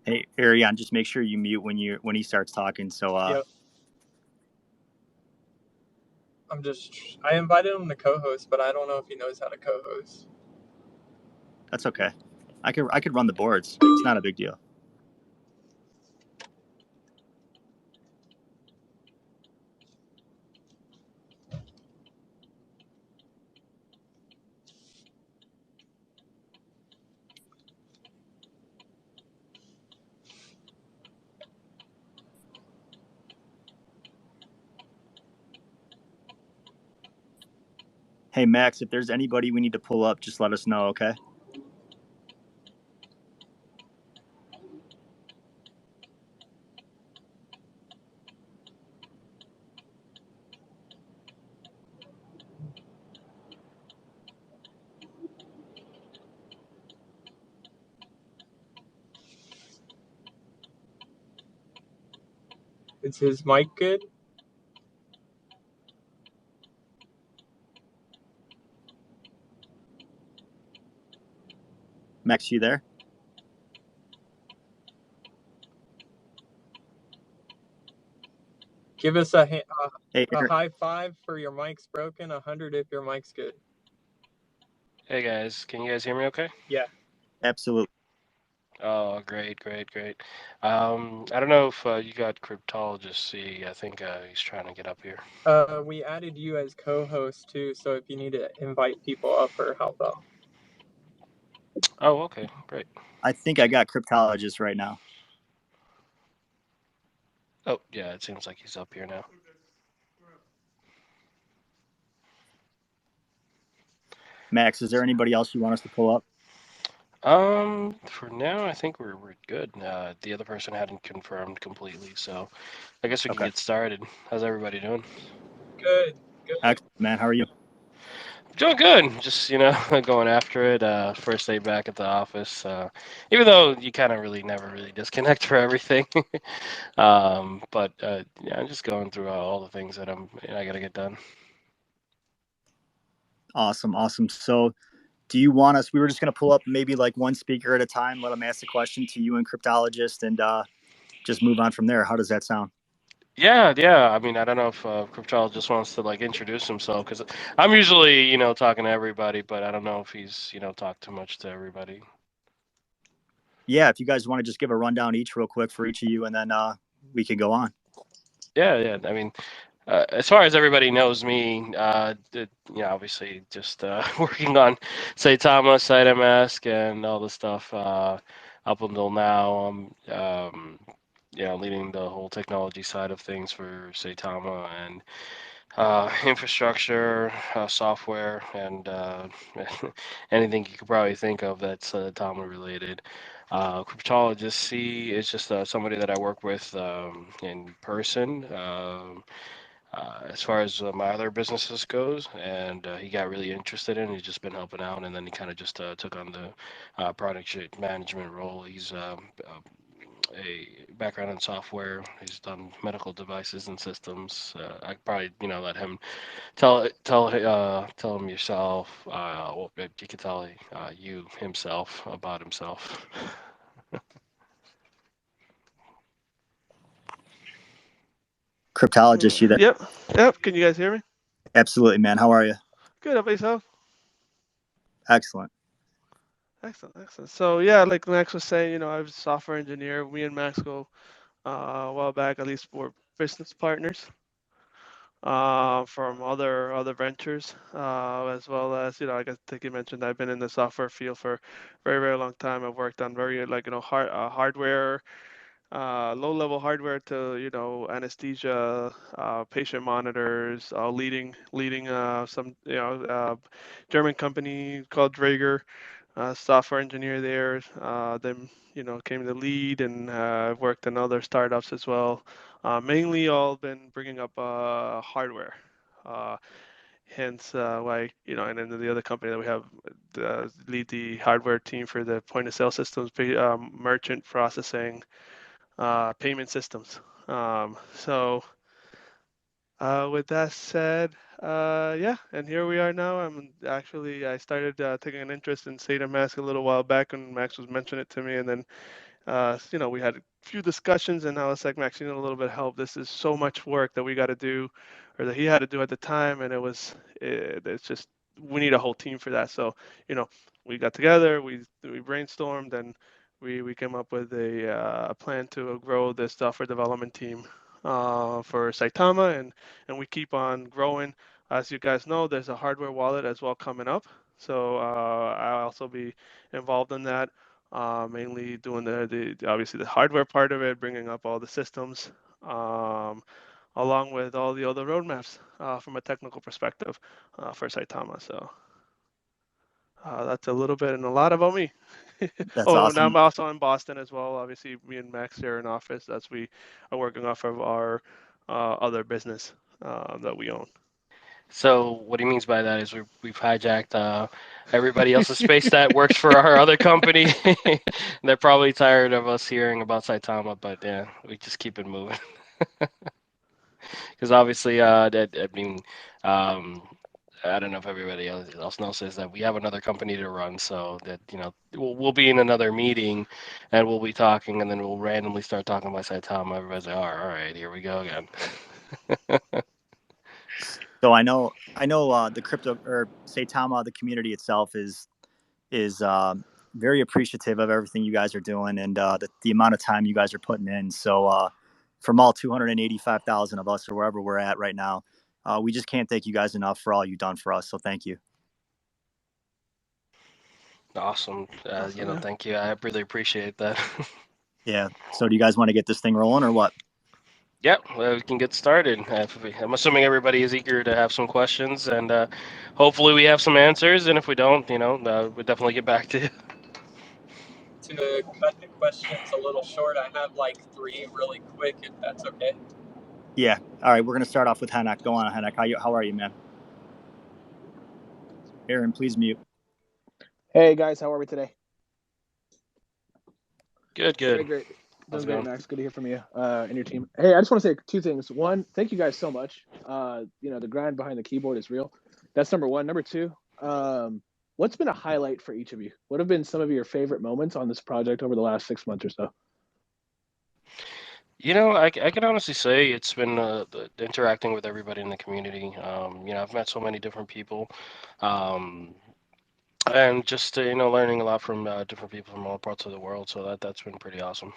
Hey, Ariane, just make sure you mute when he starts talking. So Yep. I invited him to co-host, but I don't know if he knows how to co-host. that's okay. I could run the boards. It's not a big deal. Hey, Max, if there's anybody we need to pull up, just let us know, okay? Is his mic good? Max, you there? Give us a Hey, high five for your mic's broken, 100 if your mic's good. Hey guys, can you guys hear me okay? Yeah. absolutely. Oh, great. I don't know if you got Cryptologist C. I think he's trying to get up here. We added you as co-host too, so if you need to invite people up or help out. Oh, okay, great. I think I got cryptologist right now. Oh, yeah, it seems like he's up here now. Max, is there anybody else you want us to pull up? For now, I think we're good. The other person hadn't confirmed completely, so I guess we can get started. How's everybody doing? Good. Excellent, man. How are you? Doing good. Just, going after it. First day back at the office. Even though you kind of never really disconnect for everything. But yeah, I'm just going through all the things that I gotta get done. Awesome. So do you want us, we were just going to pull up maybe like one speaker at a time, let them ask the question to you and cryptologist, and just move on from there. How does that sound? Yeah. I mean, I don't know if Cryptologist just wants to introduce himself, because I'm usually talking to everybody, but I don't know if he's talked too much to everybody. Yeah, if you guys want to just give a rundown each real quick for each of you, and then we can go on. Yeah. I mean, as far as everybody knows me, obviously just working on Saitama, Cytomas, and all the stuff up until now. I'm leading the whole technology side of things for Saitama and infrastructure, software, and anything you could probably think of that's Saitama related. Cryptologist C is just somebody that I work with in person. As far as my other businesses goes, and he got really interested in it. He's just been helping out, and then he kind of just took on the product management role. He's a background in software. He's done medical devices and systems. I could probably let him tell him yourself. Well, you could tell you himself about himself. Cryptologist, you there? Yep. Can you guys hear me? Absolutely, man. How are you? Good. How about yourself? Excellent. So yeah, like Max was saying, I was a software engineer. Me and Max go a while back, at least we're business partners from other ventures, as well as I think you mentioned I've been in the software field for a very long time. I've worked on very hardware, low-level hardware to anesthesia, patient monitors, leading some German company called Draeger, software engineer there. Then came the lead, and worked in other startups as well. Mainly all been bringing up hardware. Hence why and then the other company that we have lead the hardware team for the point of sale systems, merchant processing, payment systems. So with that said, yeah, and here we are now. I started taking an interest in Saitama a little while back when Max was mentioning it to me, and then we had a few discussions, and I was like, Max, you need a little bit of help. This is so much work that we got to do, or that he had to do at the time, and it's just we need a whole team for that. So we got together, we brainstormed, and we came up with a plan to grow the software development team for Saitama, and we keep on growing. As you guys know, there's a hardware wallet as well coming up. So I'll also be involved in that, mainly doing the obviously the hardware part of it, bringing up all the systems, along with all the other roadmaps from a technical perspective for Saitama. So that's a little bit and a lot about me. That's Oh, and I'm awesome. also in Boston as well. Obviously, me and Max share an office. That's we are working off of our other business that we own. So what he means by that is we've hijacked everybody else's space that works for our other company. They're probably tired of us hearing about Saitama, but yeah, we just keep it moving. Because obviously, I mean, um, I don't know if everybody else knows is that we have another company to run, so that we'll be in another meeting, and we'll be talking, and then we'll randomly start talking about Saitama. Everybody's like, all right, here we go again. So I know the crypto or Saitama, the community itself is very appreciative of everything you guys are doing and the amount of time you guys are putting in. So from all 285,000 of us or wherever we're at right now, we just can't thank you guys enough for all you've done for us. So thank you. Awesome. Awesome, yeah. Thank you. I really appreciate that. Yeah. So do you guys want to get this thing rolling or what? Yep, well, we can get started. I'm assuming everybody is eager to have some questions, and hopefully we have some answers. And if we don't, we'll definitely get back to you. To cut the questions a little short, I have like three really quick, if that's okay. Yeah. All right. We're going to start off with Henek. Go on, Henek. How are you, man? Aaron, please mute. Hey guys, how are we today? Good. Great. Doing great, Max. Good to hear from you and your team. Hey, I just want to say two things. One, thank you guys so much. The grind behind the keyboard is real. That's number one. Number two, what's been a highlight for each of you? What have been some of your favorite moments on this project over the last 6 months or so? I can honestly say it's been interacting with everybody in the community. I've met so many different people, and just learning a lot from different people from all parts of the world. So that's been pretty awesome.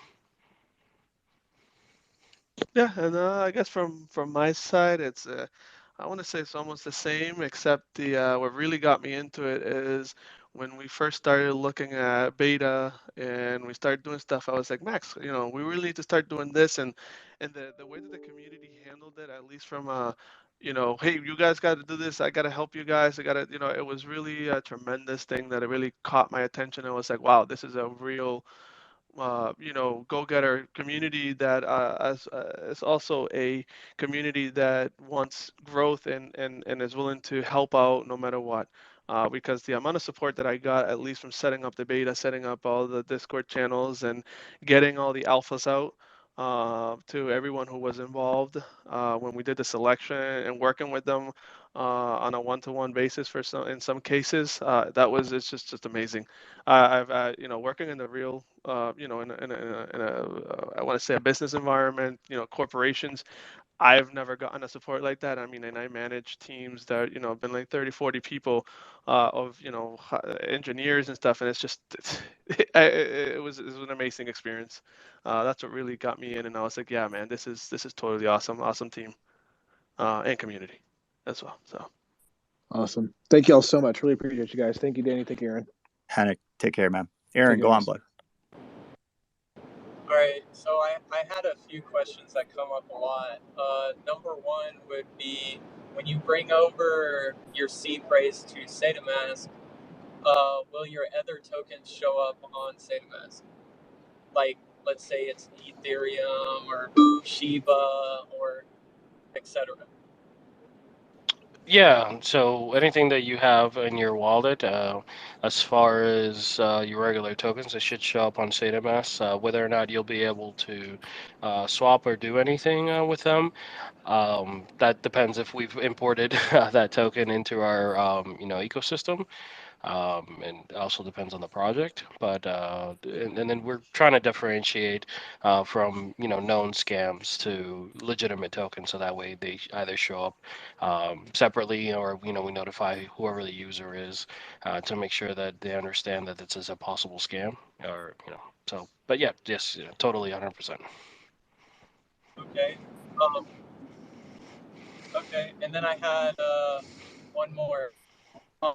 Yeah, and I guess from my side, it's I want to say it's almost the same, except the what really got me into it is when we first started looking at beta and we started doing stuff. I was like, Max, we really need to start doing this, and the way that the community handled it, at least from hey, you guys got to do this. I got to help you guys. I got to, it was really a tremendous thing that it really caught my attention. I was like, wow, this is a real go-getter community that is also a community that wants growth and is willing to help out no matter what. Because the amount of support that I got, at least from setting up the beta, setting up all the Discord channels, and getting all the alphas out to everyone who was involved when we did the selection and working with them on a one-to-one basis for in some cases, it's just amazing. I've working in the real I want to say a business environment, corporations. I've never gotten a support like that. I mean, and I manage teams that have been like 30, 40 people of engineers and stuff, and it was an amazing experience. That's what really got me in, and I was like, yeah, man, this is totally awesome team and community as well. So Awesome. Thank you all so much. Really appreciate you guys. Thank you, Danny. Thank you, Aaron. Henek, take care, man. Aaron, go on, bud. All right, so I had a few questions that come up a lot. Number one would be, when you bring over your seed phrase to Cytomas, will your other tokens show up on Cytomas? Like, let's say it's Ethereum or Shiba or etc. Yeah, so anything that you have in your wallet, as far as your regular tokens, it should show up on Cytomas. Whether or not you'll be able to swap or do anything with them, that depends if we've imported that token into our ecosystem. and it also depends on the project. But and then we're trying to differentiate from known scams to legitimate tokens, so that way they either show up separately, or we notify whoever the user is to make sure that they understand that this is a possible scam, or so. But yeah, yes, totally 100%. Okay. Okay. And then I had one more. Um,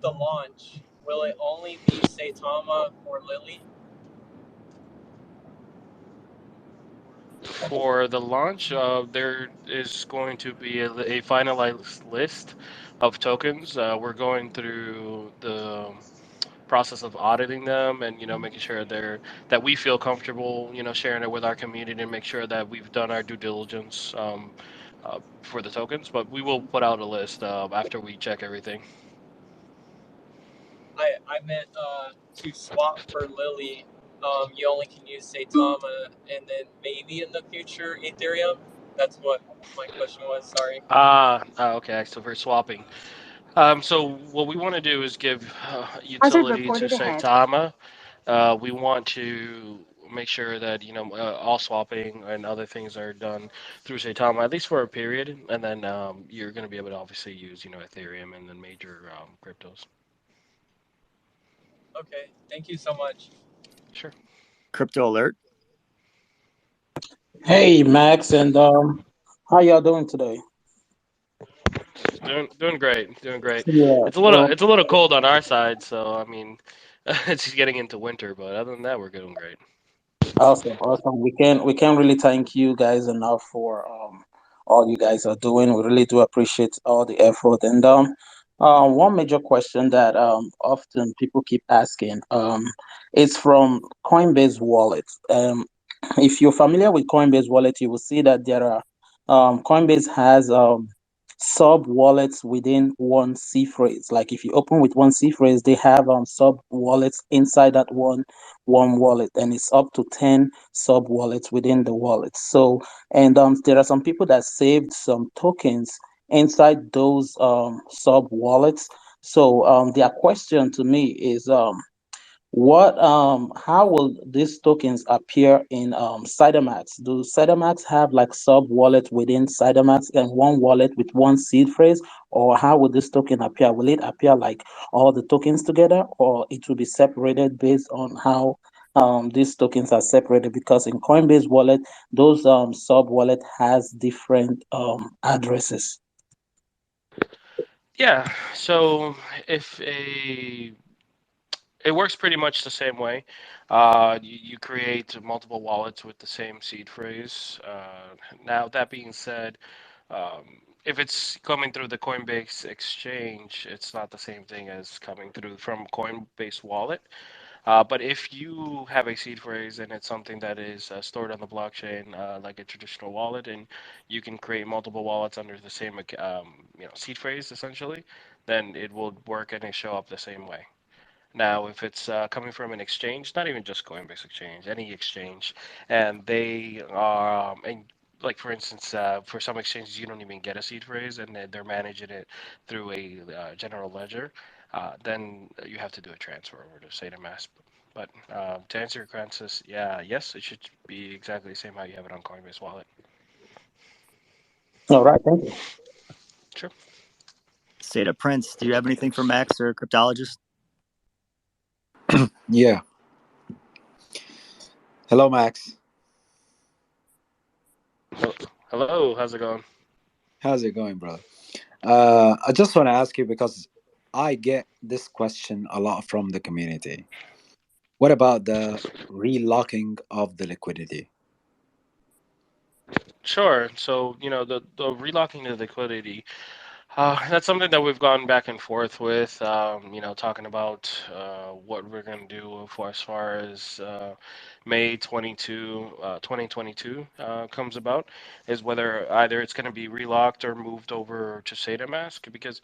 the launch, will it only be Saitama or Lily? For the launch, there is going to be a finalized list of tokens. We're going through the process of auditing them, and making sure that we feel comfortable sharing it with our community, and make sure that we've done our due diligence for the tokens. But we will put out a list after we check everything. I meant to swap for Lily. You only can use Saitama, and then maybe in the future Ethereum. That's what my question was. Sorry. Okay. So for swapping, so what we want to do is give Hazard utility to reported ahead. Saitama. We want to make sure that all swapping and other things are done through Saitama, at least for a period, and then you're going to be able to obviously use Ethereum and then major cryptos. Okay. Thank you so much. Sure. Crypto alert. Hey Max, and how y'all doing today? Doing great, doing great. Yeah, so It's a little cold on our side, so I mean, it's getting into winter, but other than that, we're doing great. awesome, awesome. We can really thank you guys enough for all you guys are doing. We really do appreciate all the effort. And one major question that often people keep asking is from Coinbase Wallet. If you're familiar with Coinbase Wallet, you will see that there are Coinbase has sub wallets within one C phrase. Like if you open with one C phrase, they have sub wallets inside that one wallet, and it's up to 10 sub wallets within the wallet. So, and there are some people that saved some tokens inside those sub wallets. So, their question to me is what how will these tokens appear in Cytomax? Do Cytomax have like sub wallet within Cytomax and one wallet with one seed phrase, or how will this token appear? Will it appear like all the tokens together, or it will be separated based on how these tokens are separated? Because in Coinbase wallet, those sub wallet has different addresses. Yeah. So if a it works pretty much the same way. You create multiple wallets with the same seed phrase. Now, that being said, if it's coming through the Coinbase exchange, it's not the same thing as coming through from Coinbase wallet. But if you have a seed phrase and it's something that is stored on the blockchain, like a traditional wallet, and you can create multiple wallets under the same seed phrase essentially, then it will work and it show up the same way. Now, if it's coming from an exchange, not even just Coinbase exchange, any exchange, and they are, and like for instance, for some exchanges, you don't even get a seed phrase, and they're managing it through a general ledger, then you have to do a transfer over to Saitama. But to answer your question, yeah, yes, it should be exactly the same how you have it on Coinbase Wallet. All right, thank you. Sure. Seta Prince, do you have anything for Max or cryptologist? Yeah. Hello, Max. Hello, how's it going? How's it going, brother? I just want to ask you because I get this question a lot from the community. What about the relocking of the liquidity? Sure. So, the relocking the liquidity. That's something that we've gone back and forth with, talking about what we're going to do for as far as May 2022 comes about, is whether either it's going to be relocked or moved over to SataMask, because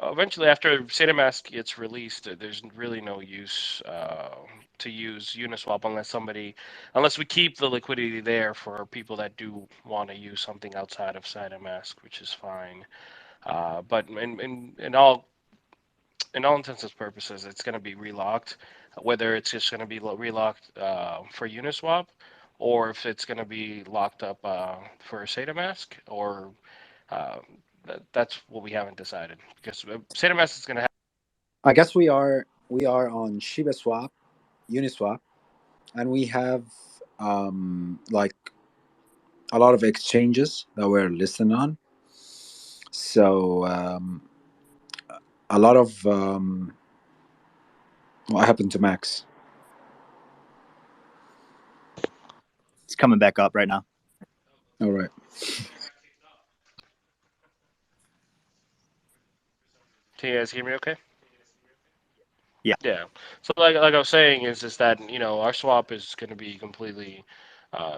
eventually after SataMask gets released, there's really no use to use Uniswap unless we keep the liquidity there for people that do want to use something outside of SataMask, which is fine. But in all in all intents and purposes, it's going to be relocked, whether it's just going to be relocked for Uniswap, or if it's going to be locked up for Saitamask, or uh, that's what we haven't decided because Saitamask is going to have. I guess we are on Shiba Swap, Uniswap, and we have like a lot of exchanges that we're listed on. So a lot of what happened to Max? It's coming back up right now. All right. Can you guys hear me? Okay. Yeah. Yeah. So like I was saying is that our swap is going to be completely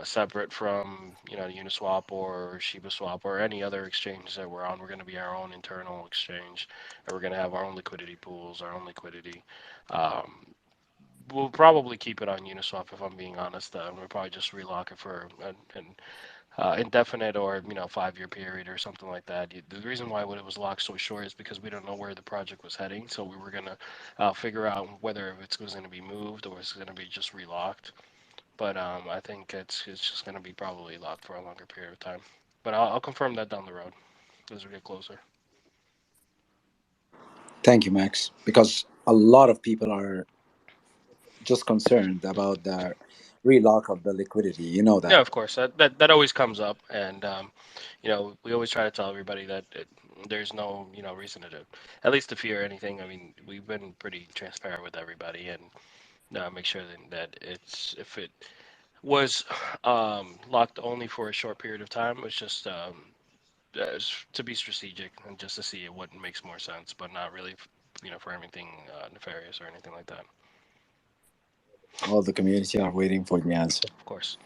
separate from Uniswap or Shiba Swap or any other exchange that we're on. We're going to be our own internal exchange, and we're going to have our own liquidity pools, our own liquidity. Um, we'll probably keep it on Uniswap if I'm being honest. We'll probably just relock it for an indefinite or 5-year period or something like that. The reason why it was locked so short is because we don't know where the project was heading, so we were gonna figure out whether it was going to be moved or it's going to be just relocked. But I think it's just going to be probably locked for a longer period of time. But I'll confirm that down the road as we get closer. Thank you, Max, because a lot of people are just concerned about the relock of the liquidity. You know Yeah, that. of course. That always comes up, and we always try to tell everybody that there's no reason to at least to fear anything. I mean, we've been pretty transparent with everybody, and make sure that it's if it was locked only for a short period of time, it's just to be strategic and just to see what makes more sense, but not really for anything nefarious or anything like that. All the community are waiting for the answer. Of course.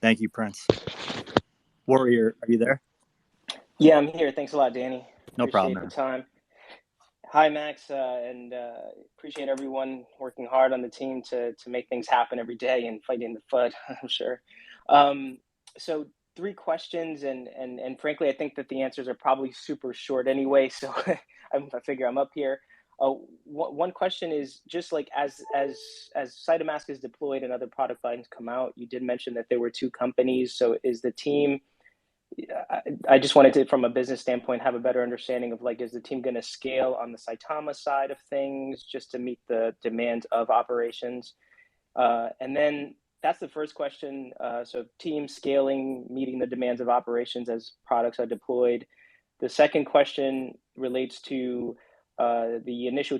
Thank you, Prince. Warrior, are you there? Yeah, I'm here. Thanks a lot, Danny. No problem, Appreciate the man. time. Hi, Max, and appreciate everyone working hard on the team to make things happen every day and fighting the FUD, I'm sure. Um, so three questions, and frankly, I think that the answers are probably super short anyway, so I figure I'm up here. One question is just like as Cytomask is deployed and other product lines come out, you did mention that there were two companies. So is the team I just wanted to, from a business standpoint, have a better understanding of like, is the team going to scale on the Saitama side of things just to meet the demands of operations? And then that's the first question. So team scaling, meeting the demands of operations as products are deployed. The second question relates to the initial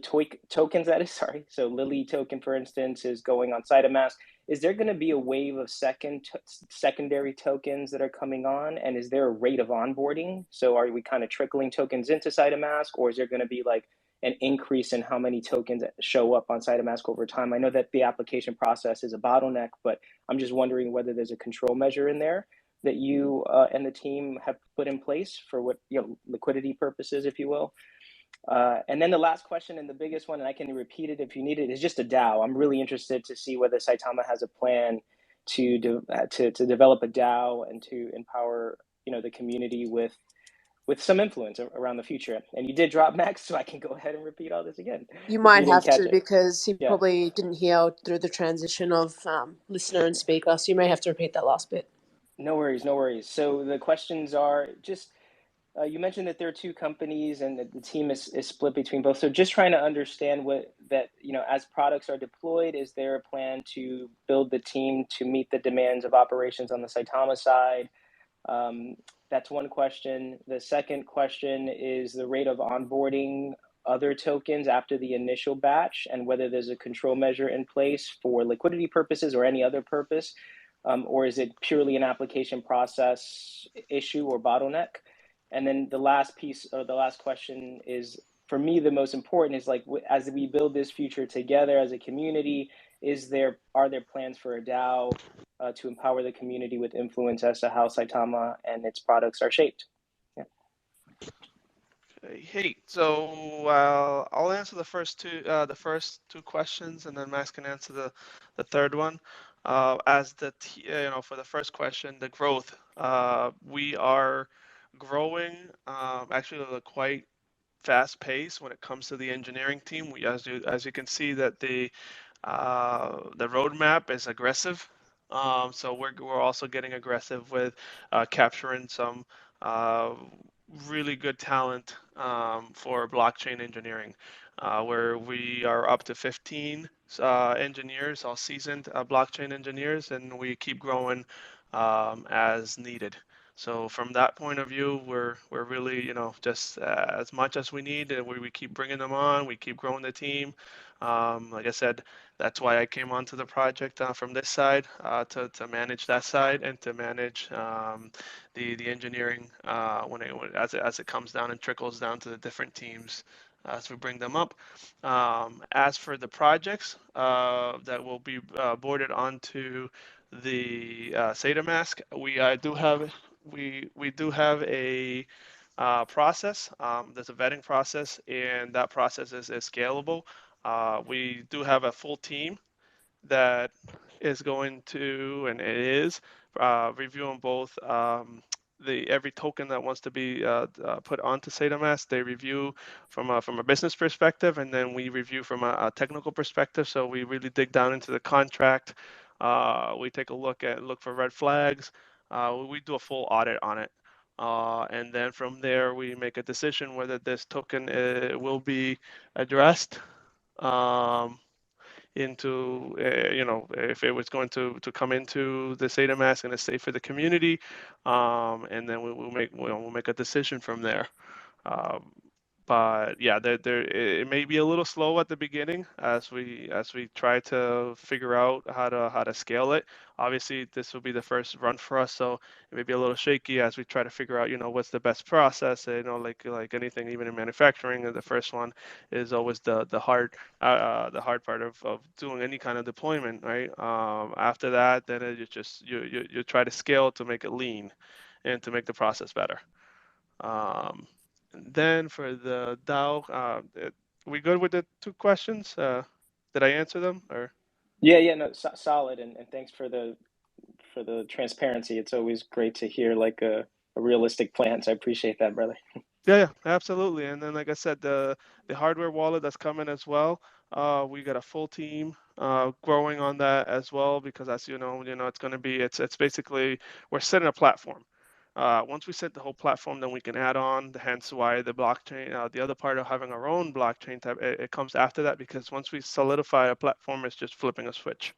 tokens that is, sorry. So Lily token, for instance, is going on Cytomas. Is there going to be a wave of secondary tokens that are coming on? And is there a rate of onboarding? So are we kind of trickling tokens into Cytomask, or is there going to be like an increase in how many tokens show up on Cytomask over time? I know that the application process is a bottleneck, but I'm just wondering whether there's a control measure in there that you and the team have put in place for what, liquidity purposes, if you will. And then the last question and the biggest one, and I can repeat it if you need it, is just a DAO. I'm really interested to see whether Saitama has a plan to develop a DAO and to empower the community with some influence around the future. And you did drop Max, so I can go ahead and repeat all this again. You might have catch to it. because he Yeah. probably didn't hear through the transition of listener and speaker, so you may have to repeat that last bit. No worries, no worries. So the questions are just, you mentioned that there are two companies and that the team is split between both. So just trying to understand as products are deployed, is there a plan to build the team to meet the demands of operations on the Saitama side? That's one question. The second question is the rate of onboarding other tokens after the initial batch and whether there's a control measure in place for liquidity purposes or any other purpose, or is it purely an application process issue or bottleneck? And then the last piece or the last question is, for me, the most important is like, as we build this future together as a community, are there plans for a DAO to empower the community with influence as to how Saitama and its products are shaped? Yeah. Hey, so I'll answer the first two questions, and then Max can answer the third one. As for the first question, the growth, we are growing actually at a quite fast pace when it comes to the engineering team. As you can see, that the roadmap is aggressive. So we're also getting aggressive with capturing some uh, really good talent for blockchain engineering, where we are up to 15 engineers, all seasoned blockchain engineers, and we keep growing as needed. So from that point of view, we're really, just as much as we need, and we keep bringing them on, we keep growing the team. Like I said, that's why I came onto the project from this side to manage that side and to manage the engineering as it comes down and trickles down to the different teams as we bring them up. As for the projects that will be boarded onto the Saitama, we do have a process. There's a vetting process, and that process is scalable. We do have a full team that is going to, and it is reviewing both the every token that wants to be put onto Saitama. They review from a business perspective, and then we review from a technical perspective. So we really dig down into the contract. We take a look for red flags. We do a full audit on it. And then from there, we make a decision whether this token will be addressed into if it was going to come into the SATA mask and it's safe for the community, and then we'll make a decision from there. Um, but yeah, it may be a little slow at the beginning as we try to figure out how to scale it. Obviously, this will be the first run for us, so it may be a little shaky as we try to figure out what's the best process. Like anything, even in manufacturing, the first one is always the hard part of doing any kind of deployment, right? After that, then you just you try to scale to make it lean and to make the process better. Um, then for the DAO, we good with the two questions? Did I answer them or? Yeah, no, solid, and thanks for the transparency. It's always great to hear like a realistic plan. So I appreciate that, brother. Yeah, absolutely. And then, like I said, the hardware wallet that's coming as well. We got a full team growing on that as well because as it's going to be it's basically we're setting a platform. Once we set the whole platform, then we can add on. Hence why the blockchain, the other part of having our own blockchain type, it comes after that because once we solidify a platform, it's just flipping a switch,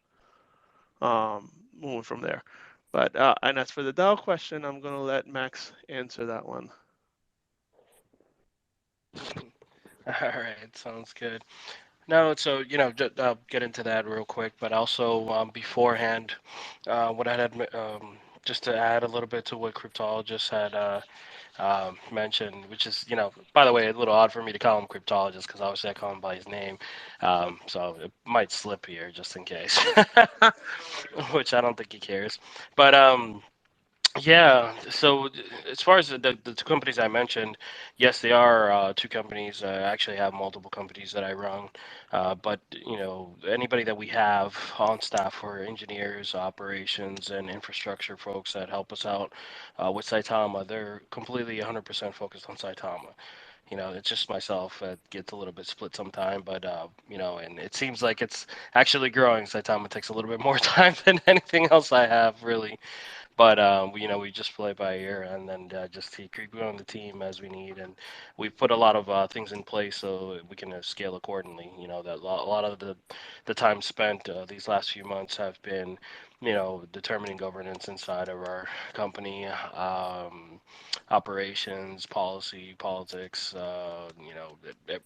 moving from there. But and as for the DAO question, I'm going to let Max answer that one. All right, sounds good. No, so I'll get into that real quick, but also beforehand, what I had just to add a little bit to what cryptologist had mentioned, which is by the way, a little odd for me to call him cryptologist because obviously I call him by his name, so it might slip here just in case, which I don't think he cares, but yeah. So as far as the two companies I mentioned, yes, they are two companies. I actually have multiple companies that I run, but anybody that we have on staff for engineers, operations, and infrastructure folks that help us out with Saitama, they're completely 100% focused on Saitama. It's just myself that gets a little bit split sometime, but and it seems like it's actually growing. Saitama takes a little bit more time than anything else I have, really. But we just play by ear and then just keep growing the team as we need, and we've put a lot of things in place so we can scale accordingly. That a lot of the time spent these last few months have been, determining governance inside of our company, operations, policy, politics,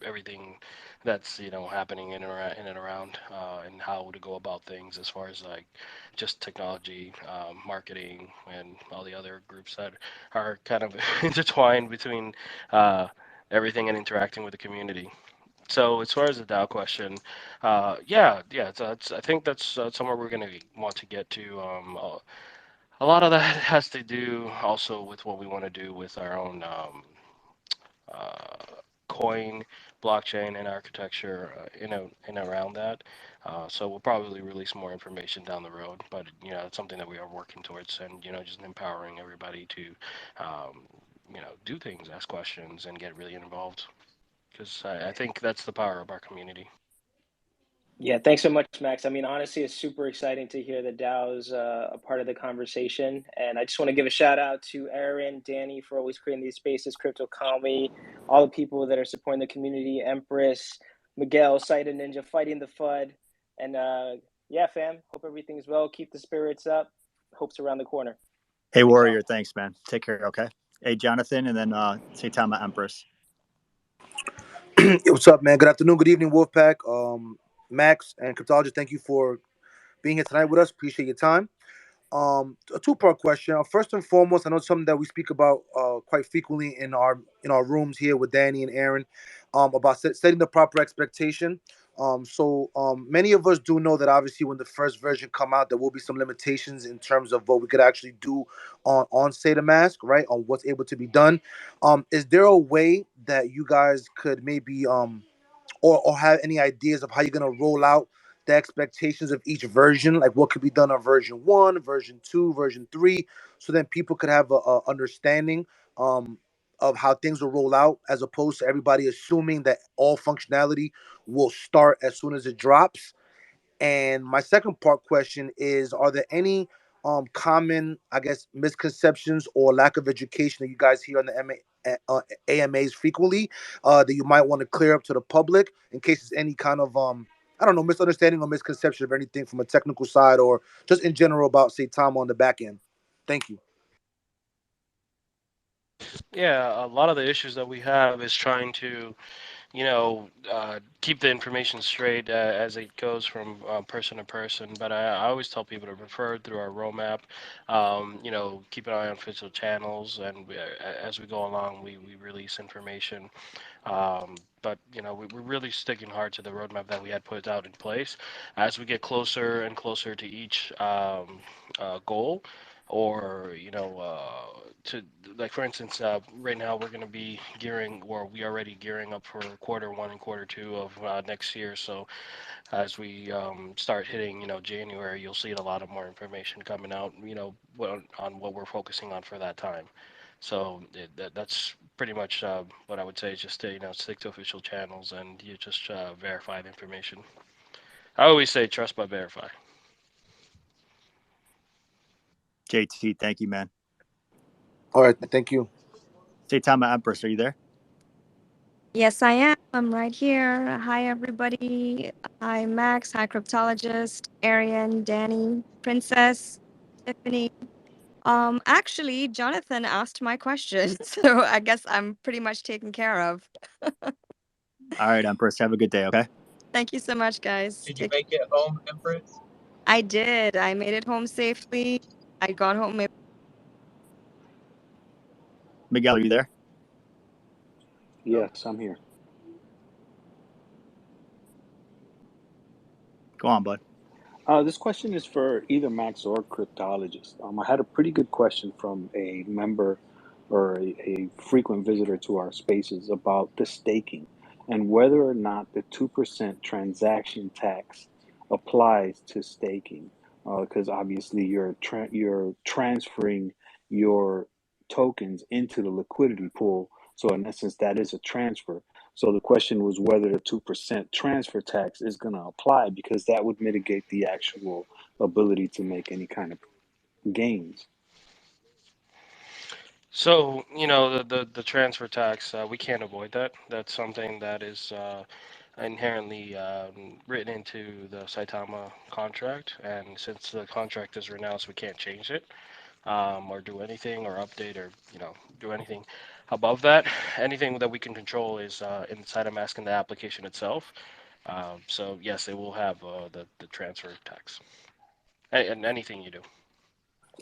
everything that's happening in and around, and how to go about things as far as like just technology, marketing, and all the other groups that are kind of intertwined between uh, everything and interacting with the community. So as far as the DAO question, yeah, I think that's somewhere we're going to want to get to. A lot of that has to do also with what we want to do with our own uh, coin, blockchain, and architecture in and around that. So we'll probably release more information down the road, but it's something that we are working towards, and just empowering everybody to do things, ask questions, and get really involved. because I think that's the power of our community. Yeah, thanks so much, Max. I mean, honestly, it's super exciting to hear that DAO's a part of the conversation. And I just want to give a shout out to Aaron, Danny for always creating these spaces, Crypto Kami, all the people that are supporting the community, Empress, Miguel, Cyber Ninja, fighting the FUD. And yeah, fam, hope everything's well. Keep the spirits up. Hope's around the corner. Hey, Peace out. Warrior. Thanks, man. Take care. Okay. Hey, Jonathan, and then Saitama Empress. What's up, man? Good afternoon, good evening, Wolfpack. Max and Cryptologist, thank you for being here tonight with us. Appreciate your time. A two-part question. First and foremost, I know something that we speak about quite frequently in our rooms here with Danny and Aaron, about setting the proper expectation. Many of us do know that obviously when the first version come out, there will be some limitations in terms of what we could actually do on Saitama, right? On what's able to be done. Is there a way that you guys could maybe or have any ideas of how you're gonna roll out the expectations of each version, like what could be done on version one, version two, version three, so then people could have a understanding um, of how things will roll out, as opposed to everybody assuming that all functionality will start as soon as it drops. And my second part question is: are there any common, I guess, misconceptions or lack of education that you guys hear on the AMAs frequently that you might want to clear up to the public in case there's any kind of I don't know, misunderstanding or misconception of anything from a technical side or just in general about, say, Tom on the back end? Thank you. Yeah, a lot of the issues that we have is trying to keep the information straight as it goes from person to person. But I always tell people to refer through our roadmap. Keep an eye on official channels, and as we go along, we release information. But we're really sticking hard to the roadmap that we had put out in place. As we get closer and closer to each goal, or to like for instance, right now we're going to be gearing, or we already gearing up for quarter one and quarter two of next year. So as we start hitting January, you'll see a lot of more information coming out. On what we're focusing on for that time. So that's pretty much what I would say. Is just to, stick to official channels and you just verify the information. I always say trust but verify. JT, thank you, man. All right, thank you. Saitama Empress, are you there? Yes, I am. I'm right here. Hi, everybody. Hi, Max. Hi, Cryptologist, Arian, Danny, Princess, Tiffany. Actually, Jonathan asked my question, so I guess I'm pretty much taken care of. All right, Empress. Have a good day. Okay. Thank you so much, guys. Did you make it home, Empress? I did. I made it home safely. I got home. Miguel, are you there? Nope. Yes, I'm here. Go on, bud. This question is for either Max or cryptologist. I had a pretty good question from a member or a frequent visitor to our spaces about the staking and whether or not the 2% transaction tax applies to staking. Because obviously you're transferring your tokens into the liquidity pool. So in essence, that is a transfer. So the question was whether the 2% transfer tax is going to apply because that would mitigate the actual ability to make any kind of gains. So the transfer tax, we can't avoid that. That's something that is inherently written into the Saitama contract, and since the contract is renounced, we can't change it. Or do anything or update or do anything above that. Anything that we can control is inside of mask in the application itself. So yes, it will have the transfer tax and anything you do.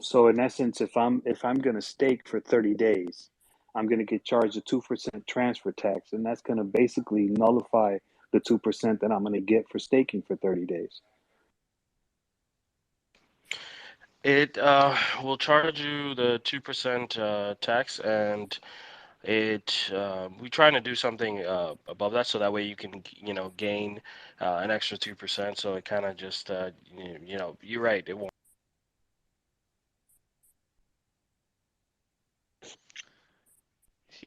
So in essence, if I'm going to stake for 30 days, I'm going to get charged a 2% transfer tax, and that's going to basically nullify the 2% that I'm going to get for staking for 30 days. It will charge you the 2% tax, and we're trying to do something above that, so that way you can gain an extra 2%. So it kind of just you're right. It won't.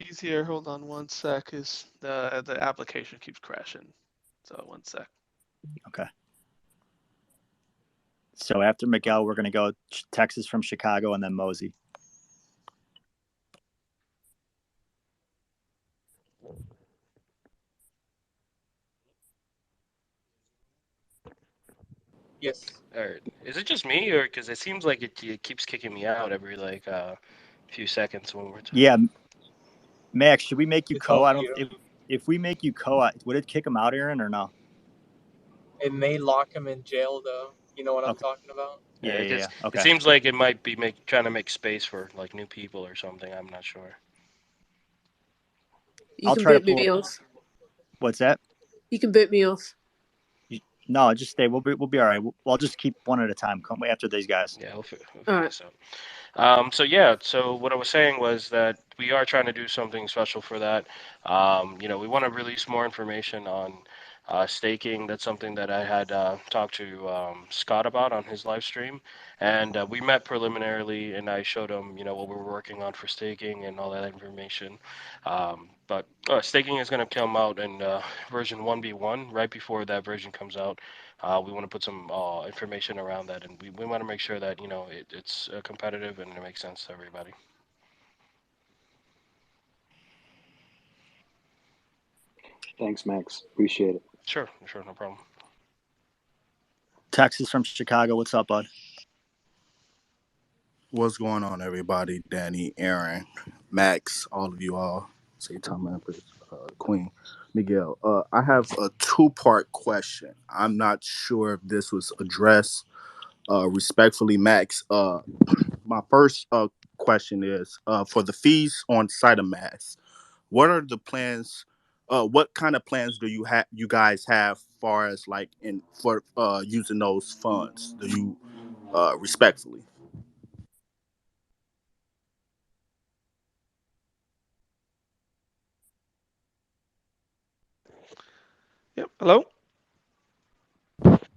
fees here. Hold on one sec. Is the application keeps crashing. So 1 sec. Okay. So after Miguel, we're gonna go Texas from Chicago and then Mosey. Yes. Or is it just me, or because it seems like it keeps kicking me out every like few seconds when we're Yeah, Max, should we make you It's co? all I don't. you. If we make you co, would it kick him out, Aaron, or no? It may lock him in jail, though. You know what I'm Okay. talking about? yeah, Yeah, it yeah, just yeah. it Okay. seems like it might be trying to make space for like new people or something. I'm not sure. You I'll can try to boot pull. me off. What's that? You can boot me off. No, just stay. We'll be all right. I'll just keep one at a time. Come after these guys. Yeah, we'll All figure right. this out. So yeah, so what I was saying was that we are trying to do something special for that. We want to release more information on staking. That's something that I had talked to Scott about on his live stream, and we met preliminarily, and I showed him, what we're working on for staking and all that information. But staking is going to come out in version 1B1 right before that version comes out. We want to put some information around that, and we want to make sure that it's competitive and it makes sense to everybody. Thanks, Max. Appreciate it. Sure, no problem. Texas from Chicago. What's up, bud? What's going on, everybody? Danny, Aaron, Max, all of you all. Saitama, Empress, Queen, Miguel. I have a two-part question. I'm not sure if this was addressed respectfully, Max. My first question is for the fees on Cytomas. What are the plans? What kind of plans do you guys have, far as like in for using those funds? Do you respectfully? Yep. Hello.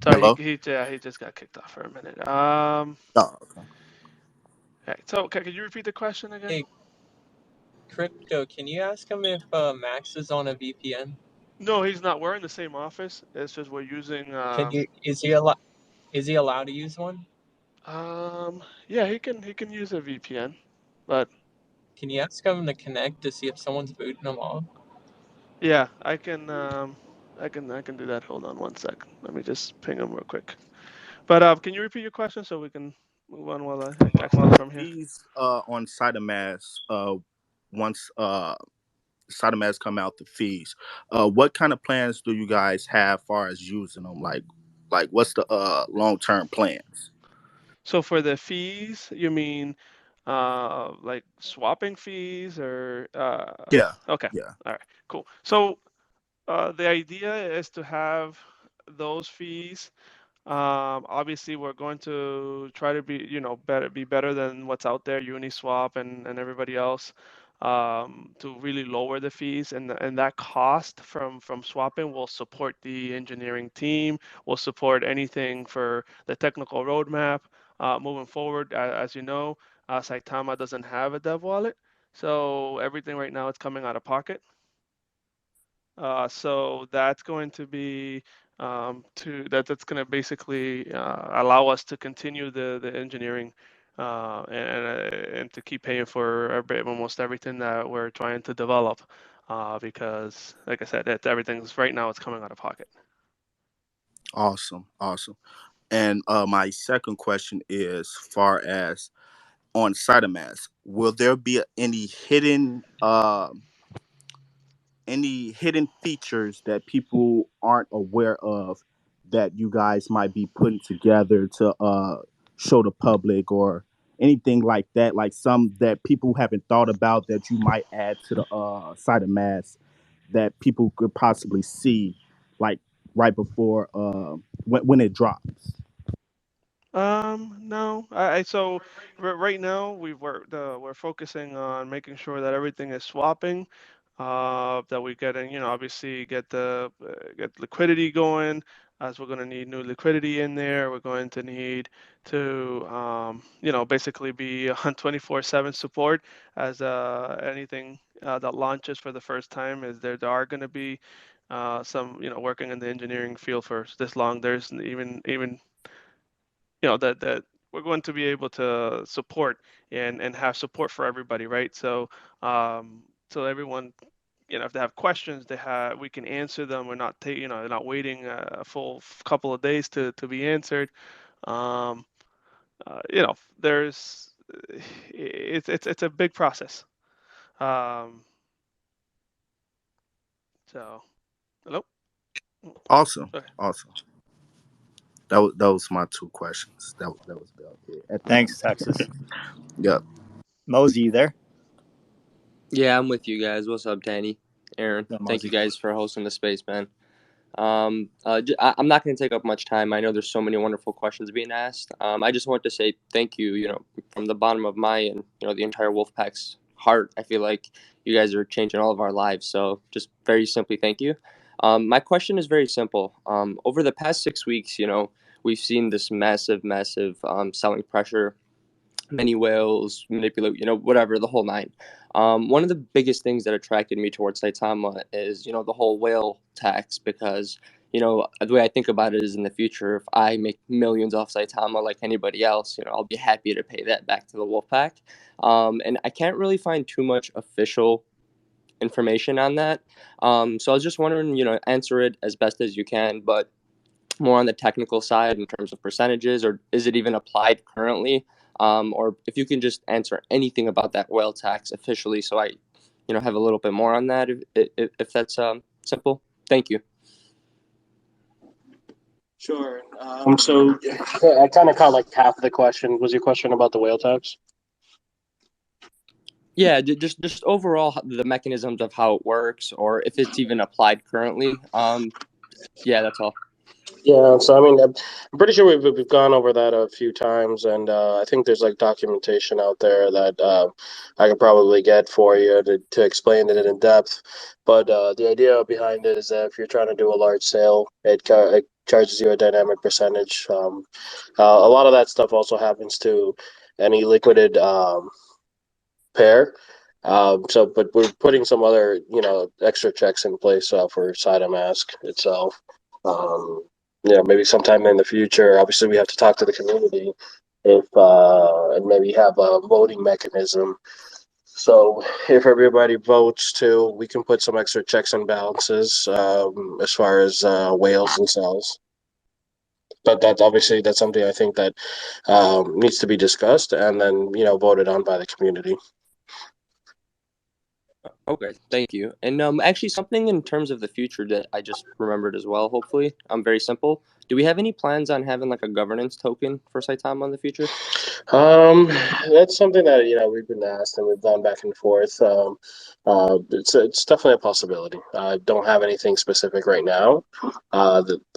Sorry, Hello. he just got kicked off for a minute. Oh, Okay, so could you repeat the question again? Hey, Crypto, can you ask him if Max is on a VPN? No, he's not. We're in the same office. It's just we're using. Can you? Is he allowed to use one? Yeah, he can use a VPN, but Can you ask him to connect to see if someone's booting him off? yeah, I can do that. Hold on 1 sec. Let me just ping him real quick. But can you repeat your question so we can move on while I exit for the from here? fees on Cytomas, once Cytomas come out the fees, what kind of plans do you guys have far as using them? Like what's the long term plans? So for the fees, you mean like swapping fees or Yeah, okay. yeah. All right, cool. So the idea is to have those fees. Obviously, we're going to try to be, be better than what's out there, Uniswap and everybody else, to really lower the fees. And that cost from swapping will support the engineering team, will support anything for the technical roadmap moving forward. As you know, Saitama doesn't have a dev wallet, so everything right now is coming out of pocket. So that's going to be that's going to basically allow us to continue the engineering and to keep paying for almost everything that we're trying to develop because like I said, everything's right now it's coming out of pocket. Awesome, awesome. And my second question is, far as on Cytomas, will there be any hidden features that people aren't aware of that you guys might be putting together to show the public, or anything like that, like some that people haven't thought about that you might add to the site of mass that people could possibly see, like right before when it drops? No, so right now we're focusing on making sure that everything is swapping, that we get in, obviously get the get liquidity going, as we're going to need new liquidity in there. We're going to need to, basically be on 24/7 support as anything that launches for the first time. Is there are going to be some, working in the engineering field for this long. There's even that we're going to be able to support and have support for everybody, right? So everyone, if they have questions, we can answer them. We're not they're not waiting a full couple of days to be answered. um there's it's a big process. um so hello. Awesome, Okay. awesome. That was my two questions. That was about it at the Thanks, moment. Texas. Yep. Mosey, you there? Yeah, I'm with you guys. What's up, Danny? Aaron, Yeah, thank you Mosey. guys for hosting the space, man. I'm not going to take up much time. I know there's so many wonderful questions being asked. I just want to say thank you, from the bottom of my and, the entire Wolfpack's heart. I feel like you guys are changing all of our lives. So just very simply, thank you. My question is very simple. Over the past 6 weeks, we've seen this massive, massive selling pressure, many whales, manipulate, whatever, the whole nine. One of the biggest things that attracted me towards Saitama is, the whole whale tax, because, the way I think about it is in the future, if I make millions off Saitama like anybody else, I'll be happy to pay that back to the Wolfpack. And I can't really find too much official information on that. So I was just wondering, answer it as best as you can, but more on the technical side in terms of percentages, or is it even applied currently? Or if you can just answer anything about that whale tax officially, so I, have a little bit more on that, if that's simple. Thank you. Sure. So I kind of caught like half of the question. Was your question about the whale tax? Yeah, just overall the mechanisms of how it works, or if it's even applied currently. Yeah, that's all. Yeah, so I mean, I'm pretty sure we've gone over that a few times, and I think there's like documentation out there that I could probably get for you to explain it in depth. But the idea behind it is that if you're trying to do a large sale, it charges you a dynamic percentage. A lot of that stuff also happens to any liquided pair. But we're putting some other, extra checks in place for Cytomask itself. Um, maybe sometime in the future. Obviously, we have to talk to the community if and maybe have a voting mechanism. So if everybody votes too, we can put some extra checks and balances as far as whales and cells. But that's something I think that needs to be discussed and then voted on by the community. Okay, thank you. And actually, something in terms of the future that I just remembered as well. Hopefully, very simple. Do we have any plans on having like a governance token for Saitama in the future? Um, that's something that we've been asked and we've gone back and forth. It's definitely a possibility. I don't have anything specific right now.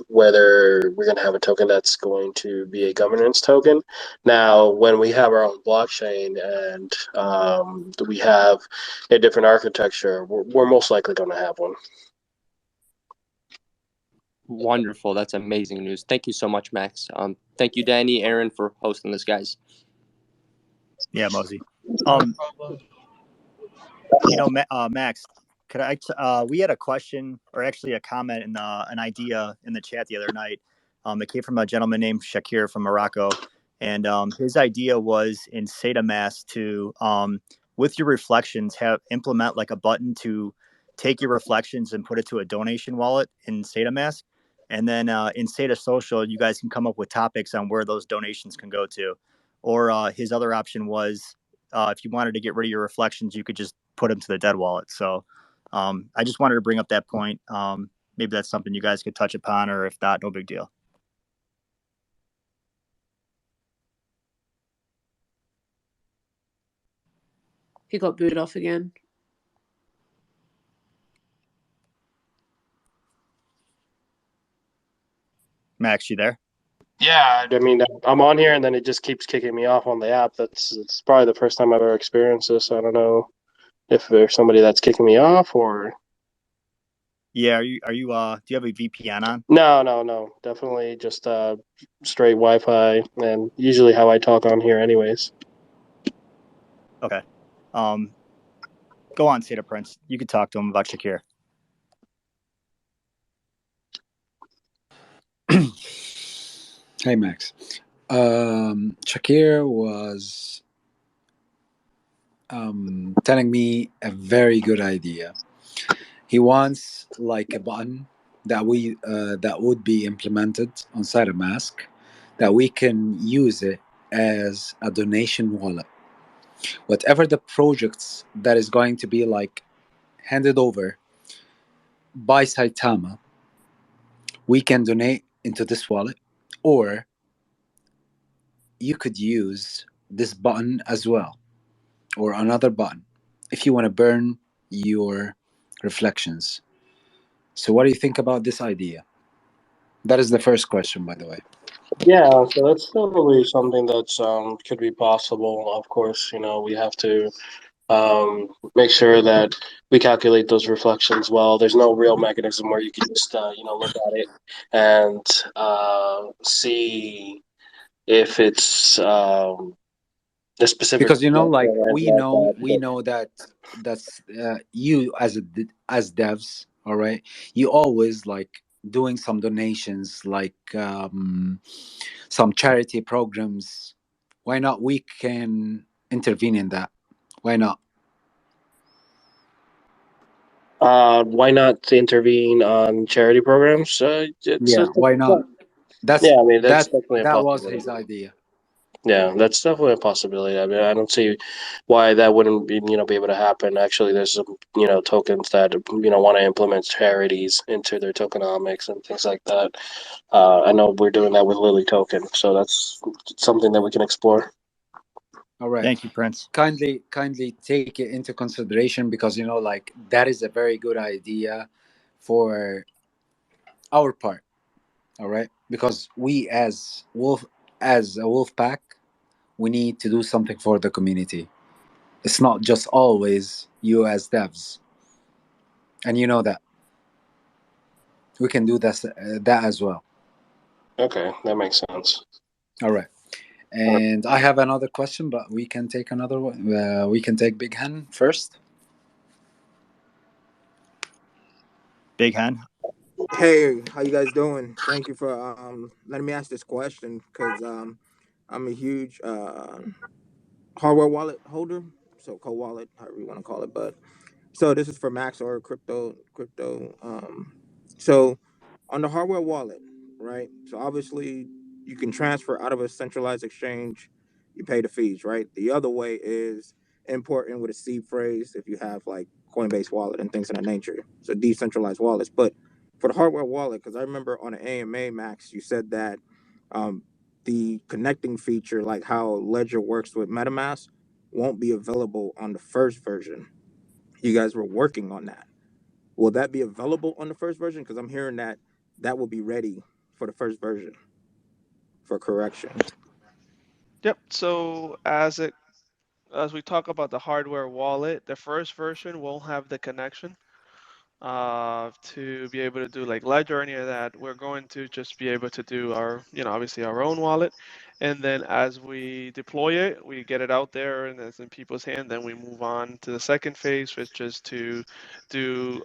Whether we're going to have a token that's going to be a governance token. Now, when we have our own blockchain and we have a different architecture, we're most likely going to have one. Wonderful. That's amazing news. Thank you so much, Max. Thank you, Danny, Aaron, for hosting this, guys. Yeah, Mosey. No problem. Max, could we had a question, or actually a comment, and an idea in the chat the other night. It came from a gentleman named Shakir from Morocco, and his idea was in Saitamask to, with your reflections, implement like a button to take your reflections and put it to a donation wallet in Saitamask, and then in Sata Social, you guys can come up with topics on where those donations can go to. Or his other option was, if you wanted to get rid of your reflections, you could just put them to the dead wallet. So I just wanted to bring up that point. Maybe that's something you guys could touch upon, or if not, no big deal. He got booted off again. Max, you there? Yeah, I mean, I'm on here and then it just keeps kicking me off on the app. It's probably the first time I've ever experienced this. I don't know if there's somebody that's kicking me off or. Yeah, are you do you have a VPN on? No. Definitely just straight Wi-Fi, and usually how I talk on here, anyways. Okay. Go on, Sata Prince. You could talk to him about Shakir. Hey, Max. Shakir was telling me a very good idea. He wants like a button that would be implemented on Cytomask, that we can use it as a donation wallet. Whatever the projects that is going to be like handed over by Saitama, we can donate into this wallet, or you could use this button as well, or another button, if you want to burn your reflections. So, what do you think about this idea? That is the first question, by the way. Yeah, so that's totally something that's could be possible. Of course, we have to make sure that we calculate those reflections well. There's no real mechanism where you can just look at it and see if it's the specific Because like or anything we like know that. we know that that's you as devs, all right. You always like doing some donations, like some charity programs. Why not? We can intervene in that. Why not? Why not intervene on charity programs? Yeah, why not? That's Yeah, I mean that's that definitely a that was possibility. his idea. Yeah, that's definitely a possibility. I mean, I don't see why that wouldn't be able to happen. Actually, there's some tokens that want to implement charities into their tokenomics and things like that. I know we're doing that with Lily Token, so that's something that we can explore. All right. Thank you, Prince. Kindly take it into consideration, because like that is a very good idea for our part. All right, because we as a wolf pack, we need to do something for the community. It's not just always you as devs, and you know that we can do that as well. Okay, that makes sense. All right. And I have another question, but we can take another one. We can take Big Hen first. Big Hen. Hey, how you guys doing? Thank you for letting me ask this question because I'm a huge hardware wallet holder, so co-wallet, however you want to call it. But so this is for Max or crypto. So on the hardware wallet, right? So obviously you can transfer out of a centralized exchange, you pay the fees, right? The other way is importing with a seed phrase if you have like Coinbase wallet and things of that nature. So decentralized wallets. But for the hardware wallet, because I remember on an AMA, Max, you said that um, the connecting feature, like how Ledger works with MetaMask, won't be available on the first version. You guys were working on that. Will that be available on the first version? Because I'm hearing that that will be ready for the first version for correction. Yep. So as we talk about the hardware wallet, the first version won't have the connection to be able to do like Ledger or any of that. We're going to just be able to do our, obviously our own wallet. And then as we deploy it, we get it out there and it's in people's hand. Then we move on to the second phase, which is to do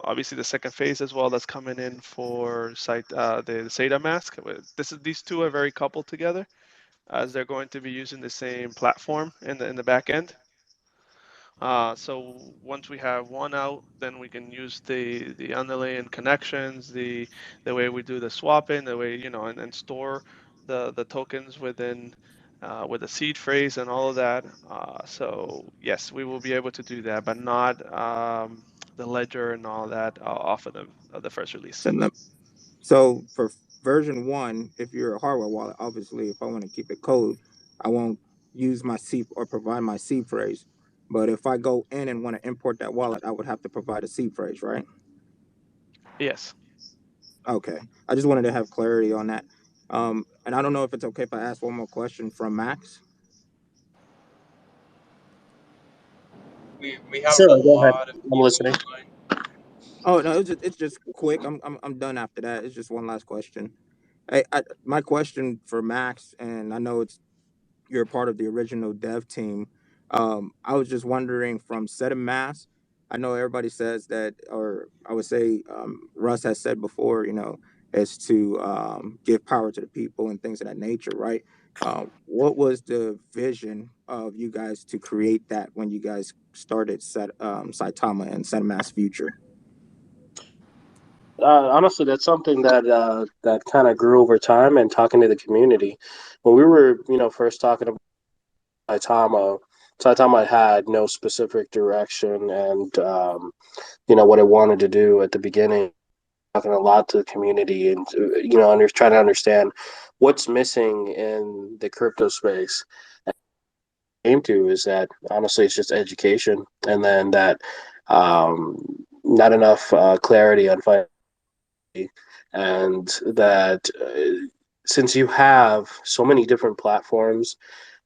obviously the second phase as well that's coming in for the SATA mask. These two are very coupled together as they're going to be using the same platform in the back end. So once we have one out, then we can use the underlying connections, the way we do the swapping, the way and store the tokens within with the seed phrase and all of that. So yes, we will be able to do that, but not the ledger and all that off of the first release. And so for version one, if you're a hardware wallet, obviously, if I want to keep it code, I won't use my seed or provide my seed phrase. But if I go in and want to import that wallet, I would have to provide a seed phrase, right? Yes. Okay. I just wanted to have clarity on that. And I don't know if it's okay if I ask one more question from Max. We have Sure, a go ahead. lot of I'm people listening. online. Oh no, it's just quick. I'm done after that. It's just one last question. My question for Max, and I know it's you're part of the original dev team. I was just wondering from set of mass. I know everybody says that, or I would say Russ has said before, is to give power to the people and things of that nature, right? What was the vision of you guys to create that when you guys started Saitama and Set Mass Future? Honestly, that's something that kind of grew over time and talking to the community. When we were, first talking about Saitama, Saitama had no specific direction and what it wanted to do at the beginning. Talking a lot to the community and trying to understand what's missing in the crypto space. Came to is that honestly it's just education, and then that not enough clarity on finance, and that since you have so many different platforms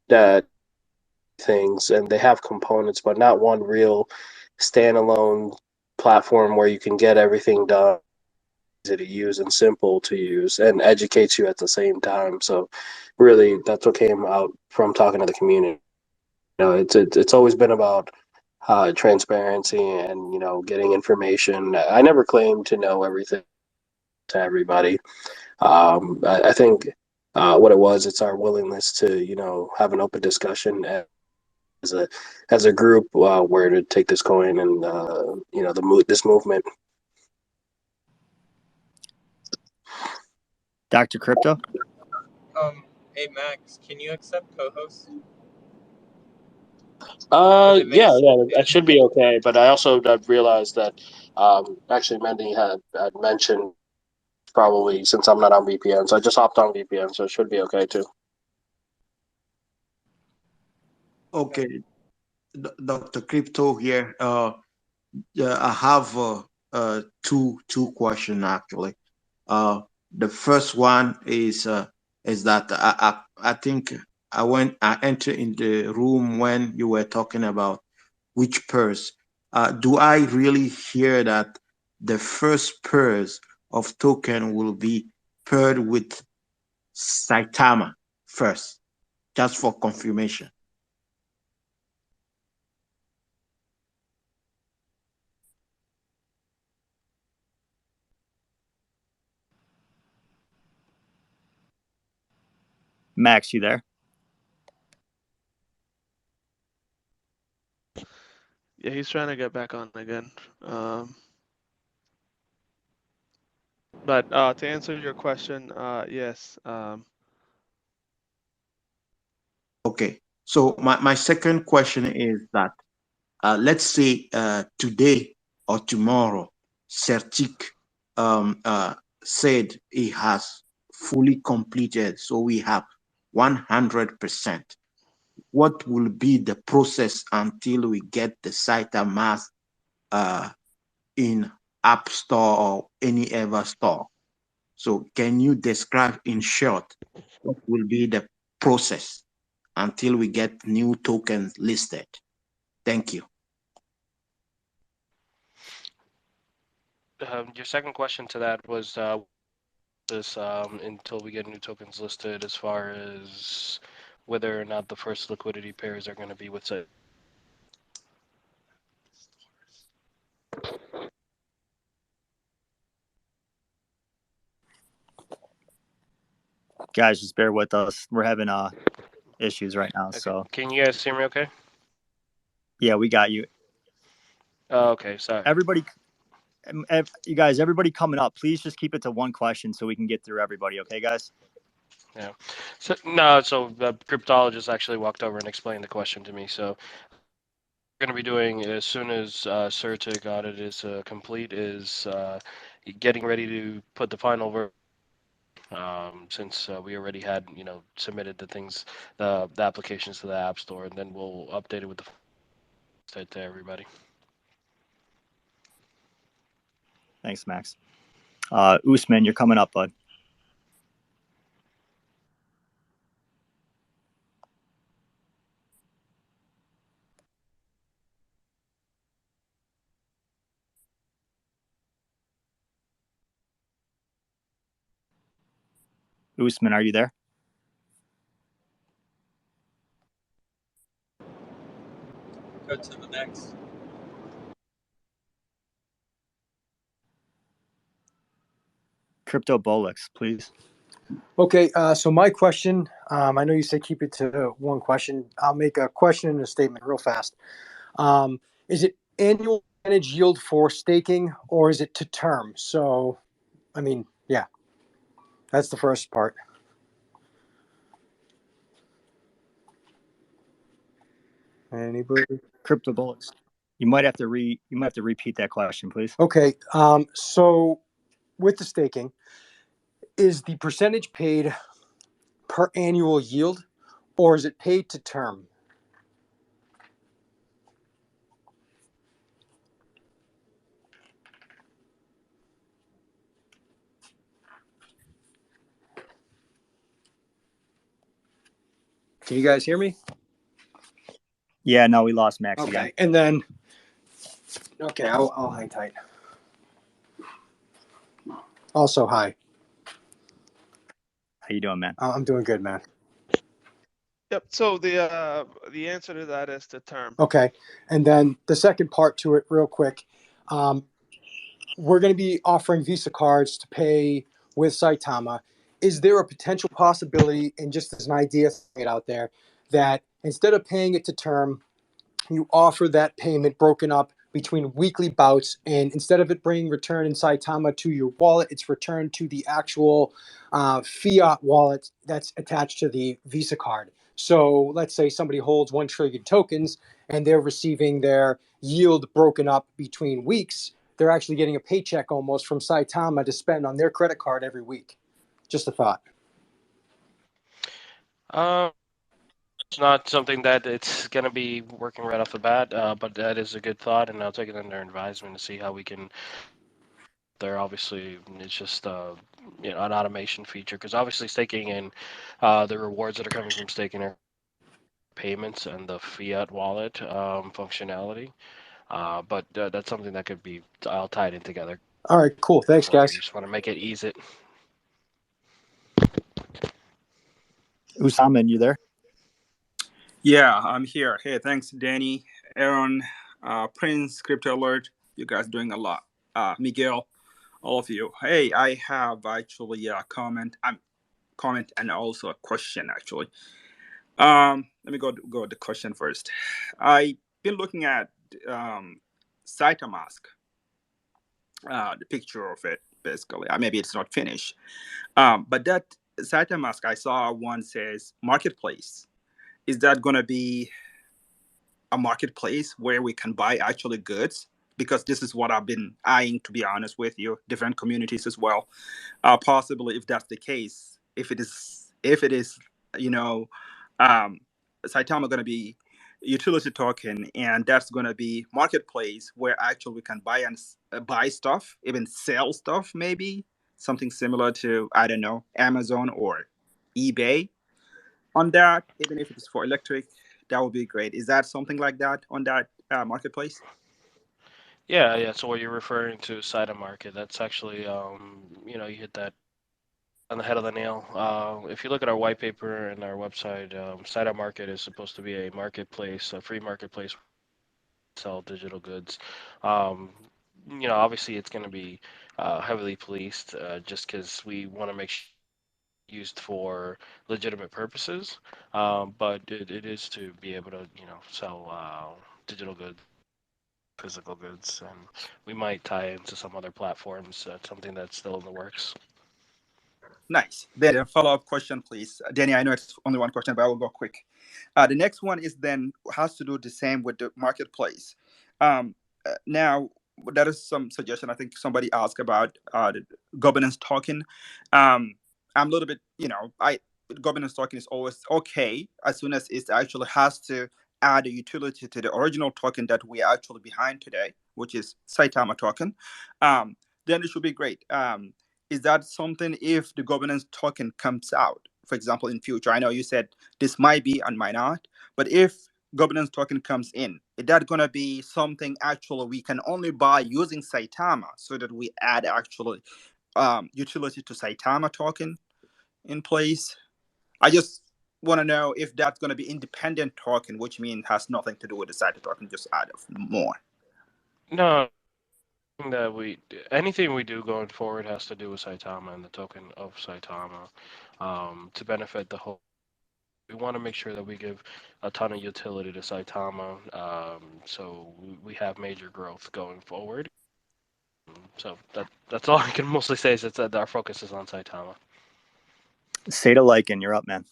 that things and they have components but not one real standalone platform where you can get everything done, easy to use and simple to use and educates you at the same time. So really that's what came out from talking to the community. It's always been about transparency and getting information. I never claimed to know everything to everybody. I think what it was, it's our willingness to have an open discussion as a group where to take this coin and this movement. Dr. Crypto? Hey Max, can you accept co-host? Because it Yeah, makes yeah, that it. should be okay. But I also realized that actually Mendy had mentioned probably since I'm not on VPN, so I just hopped on VPN, so it should be okay too. Okay, Dr. Crypto here. Yeah, I have two questions actually. Uh, the first one is that I think I entered in the room when you were talking about which pairs. Do I really hear that the first pairs of token will be paired with Saitama first, just for confirmation? Max, you there? Yeah, he's trying to get back on again. But to answer your question, yes. Okay. So my second question is that let's say today or tomorrow, Certic said he has fully completed, so we have 100%. What will be the process until we get the Cytomas uh, in App Store or any ever store? So can you describe in short what will be the process until we get new tokens listed? Thank you. Your second question to that was this until we get new tokens listed, as far as whether or not the first liquidity pairs are going to be with it. Guys, just bear with us. We're having issues right now. Okay, So, can you guys hear me? Okay. yeah, we got you. Oh, okay, sorry. Everybody, you guys, everybody coming up, please just keep it to one question so we can get through everybody. Okay, guys? Yeah. So no, so the cryptologist actually walked over and explained the question to me. So we're going to be doing as soon as Certic audit is complete is getting ready to put the final version. Since we already had submitted the things, the applications to the App Store, and then we'll update it with the to everybody. Thanks, Max. Usman, you're coming up, bud. Usman, are you there? Go to the next. Crypto Bolix, please. Okay, so my question, I know you said keep it to one question. I'll make a question and a statement real fast. Is it annual percentage yield for staking or is it to term? So, I mean, yeah, that's the first part. Anybody? Crypto Bolix. You might have to repeat that question, please. Okay, so with the staking, is the percentage paid per annual yield or is it paid to term? Can you guys hear me? Yeah, no, we lost Max Okay, again. and then, okay, I'll hang tight. Also, hi. How you doing, man? I'm doing good, man. Yep. So the answer to that is to term. Okay, and then the second part to it, real quick. We're going to be offering Visa cards to pay with Saitama. Is there a potential possibility, and just as an idea out there, that instead of paying it to term, you offer that payment broken up between weekly bouts, and instead of it being returned in Saitama to your wallet, it's returned to the actual fiat wallet that's attached to the Visa card. So let's say somebody holds 1 trillion tokens and they're receiving their yield broken up between weeks. They're actually getting a paycheck almost from Saitama to spend on their credit card every week. Just a thought. It's not something that it's going to be working right off the bat, but that is a good thought, and I'll take it under advisement to see how we can. There obviously it's just an automation feature because obviously staking and the rewards that are coming from staking are payments and the fiat wallet functionality. But that's something that could be all tied in together All right, cool. Thanks, for you. guys. You just want to make it easy. Usman, you there? Yeah, I'm here. Hey, thanks, Danny, Aaron, Prince, Crypto Alert. You guys doing a lot. Miguel, all of you. Hey, I have actually a comment. Comment and also a question actually. Let me go with the question first. I've been looking at Cytomask, the picture of it basically. Maybe it's not finished, but that Cytomask I saw one says marketplace. Is that going to be a marketplace where we can buy actually goods? Because this is what I've been eyeing, to be honest with you, different communities as well. Possibly, if that's the case, if it is, you know, Saitama going to be utility token, and that's going to be marketplace where actually we can buy and buy stuff, even sell stuff, maybe something similar to, I don't know, Amazon or eBay on that, even if it's for electric, that would be great. Is that something like that on that marketplace? Yeah. So what you're referring to, Cytomarket, market, that's actually, you hit that on the head of the nail. If you look at our white paper and our website, Cytomarket market is supposed to be a marketplace, a free marketplace, sell digital goods. Obviously it's going to be heavily policed, just because we want to make sure used for legitimate purposes. But it is to be able to, sell digital goods, physical goods, and we might tie into some other platforms. Something that's still in the works. Nice. Then a follow-up question, please. Danny, I know it's only one question, but I will go quick. The next one is then has to do the same with the marketplace. Now, there is some suggestion. I think somebody asked about the governance token. I'm a little bit, governance token is always okay as soon as it actually has to add a utility to the original token that we are actually behind today, which is Saitama token. Then it should be great. Is that something if the governance token comes out, for example, in future? I know you said this might be and might not, but if governance token comes in, is that going to be something actually we can only buy using Saitama so that we add actually utility to Saitama token? in place? I just want to know if that's going to be independent token, which means has nothing to do with the Cyto token, just add more. No, that anything we do going forward has to do with Saitama and the token of Saitama, to benefit the whole. We want to make sure that we give a ton of utility to Saitama, so we have major growth going forward. So that's all I can mostly say is that our focus is on Saitama. Seda Lycan, you're up, man.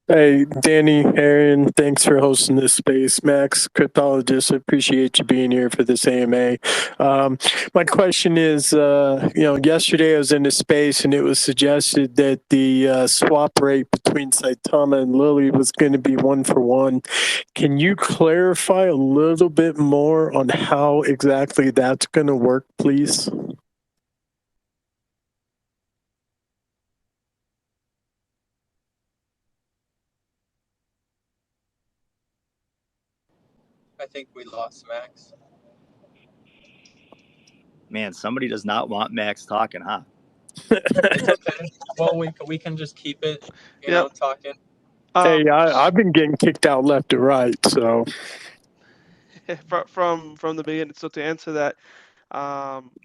Hey, Danny, Aaron, thanks for hosting this space. Max, cryptologist, I appreciate you being here for this AMA. My question is, yesterday I was in the space and it was suggested that the swap rate between Saitama and Lily was going to be 1-for-1. Can you clarify a little bit more on how exactly that's going to work, please? I think we lost Max. Man, somebody does not want Max talking, huh? It's okay. Well, we can just keep it, talking. Hey, I've been getting kicked out left and right, so. From the beginning. So to answer that,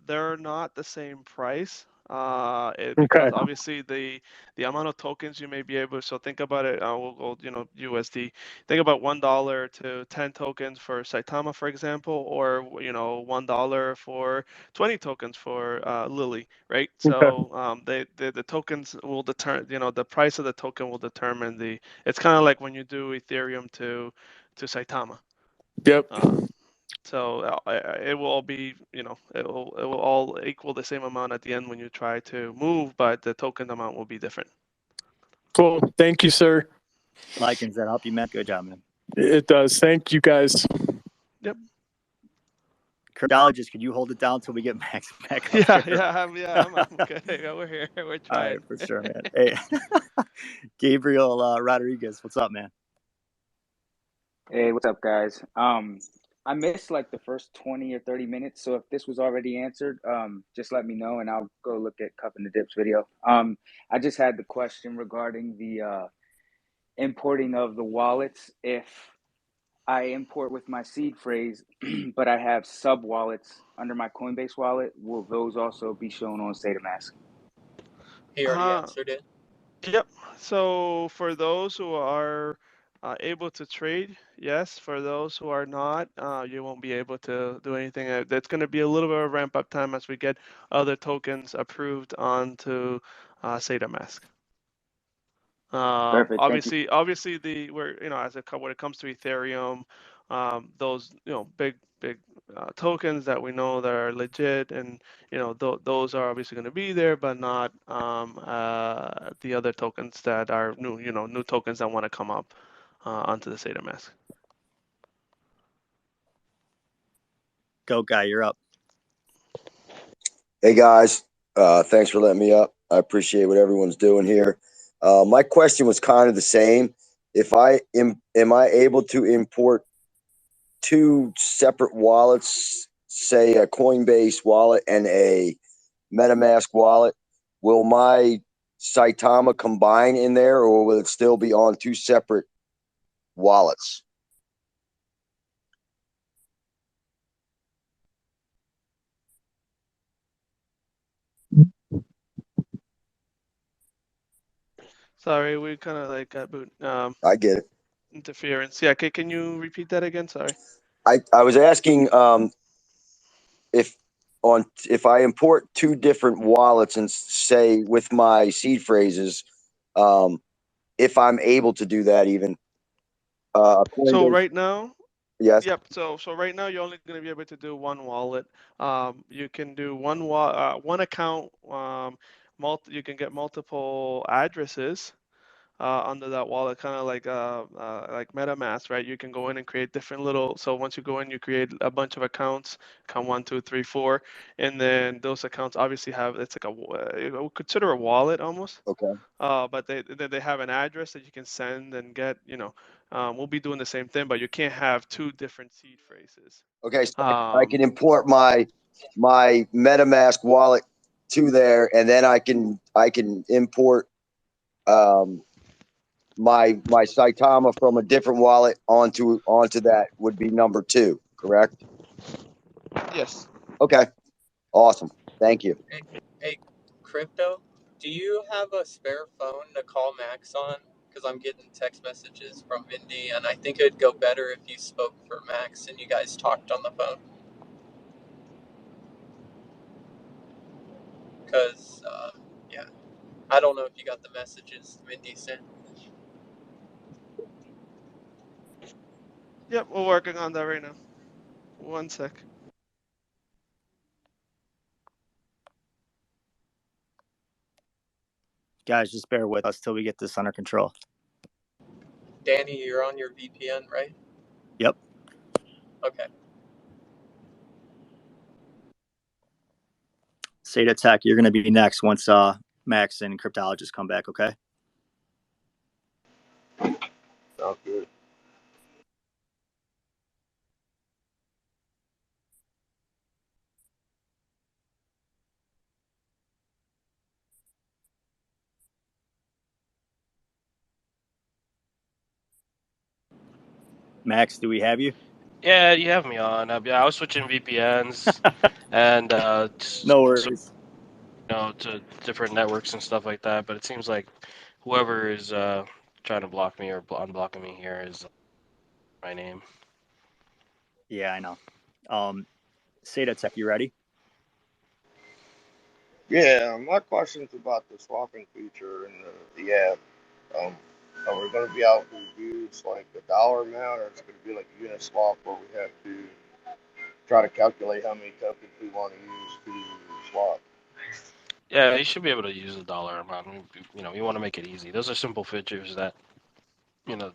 they're not the same price. Because obviously the amount of tokens you may be able. So think about it. We'll go, USD. Think about $1 to 10 tokens for Saitama, for example, or $1 for 20 tokens for Lily, right? So the tokens will determine. The price of the token will determine the. It's kind of like when you do Ethereum to Saitama. Yep. So it will all be, it will all equal the same amount at the end when you try to move, but the token amount will be different. Cool. Thank you, sir. Lycans, does that help you, man? Good job, man. It does. Thank you, guys. Yep. Cryptologist, could you hold it down until we get Max back up here? I'm okay. We're here. We're trying. All right, for sure, man. Hey, Gabriel Rodriguez, what's up, man? Hey, what's up, guys? I missed like the first 20 or 30 minutes, so if this was already answered, just let me know and I'll go look at Cup and the Dips video. I just had the question regarding the importing of the wallets. If I import with my seed phrase, but I have sub wallets under my Coinbase wallet, will those also be shown on Saitamask? He already answered it. Yep. So for those who are able to trade, yes. For those who are not, you won't be able to do anything. That's going to be a little bit of ramp up time as we get other tokens approved onto Saitamask. Perfect. Obviously, when it comes to Ethereum, those big tokens that we know that are legit, and those are obviously going to be there, but not the other tokens that are new tokens that want to come up onto the Saitamask. Go guy, you're up. Hey guys, thanks for letting me up. I appreciate what everyone's doing here. My question was kind of the same. If I am I able to import two separate wallets, say a Coinbase wallet and a MetaMask wallet? Will my Saitama combine in there, or will it still be on two separate wallets? Sorry, we kind of like got I get it. Interference. Yeah, can you repeat that again? Sorry. I was asking if I import two different wallets and say with my seed phrases, if I'm able to do that even. So right now, yes. Yep. So right now you're only going to be able to do one wallet. You can do one account. You can get multiple addresses under that wallet, kind of like MetaMask, right? You can go in and create different little. So once you go in, you create a bunch of accounts, account 1, 2, 3, 4, and then those accounts obviously have it's like consider a wallet almost. Okay. But they have an address that you can send and get. We'll be doing the same thing, but you can't have two different seed phrases. Okay, so I can import my MetaMask wallet to there, and then I can import my Saitama from a different wallet onto that would be number 2, correct? Yes. Okay, awesome. Thank you. Hey, Crypto, do you have a spare phone to call Max on? Because I'm getting text messages from Mindy, and I think it'd go better if you spoke for Max and you guys talked on the phone. Because, yeah, I don't know if you got the messages Mindy sent. Yep, we're working on that right now. One sec. Guys, just bear with us till we get this under control. Danny, you're on your VPN, right? Yep. Okay. Seda Tech, you're going to be next once Max and Cryptologist come back, okay? Sounds good. Max, do we have you? Yeah, you have me on. Yeah, I was switching VPNs and No so, worries. to different networks and stuff like that. But it seems like whoever is trying to block me or unblocking me here is my name. Yeah, I know. Seda Tech, you ready? Yeah, my question's about the swapping feature in the app. Um, are we going to be able to use like the dollar amount, or it's going to be like a unit swap where we have to try to calculate how many tokens we want to use to swap? Yeah, you should be able to use the dollar amount. You want to make it easy. Those are simple features that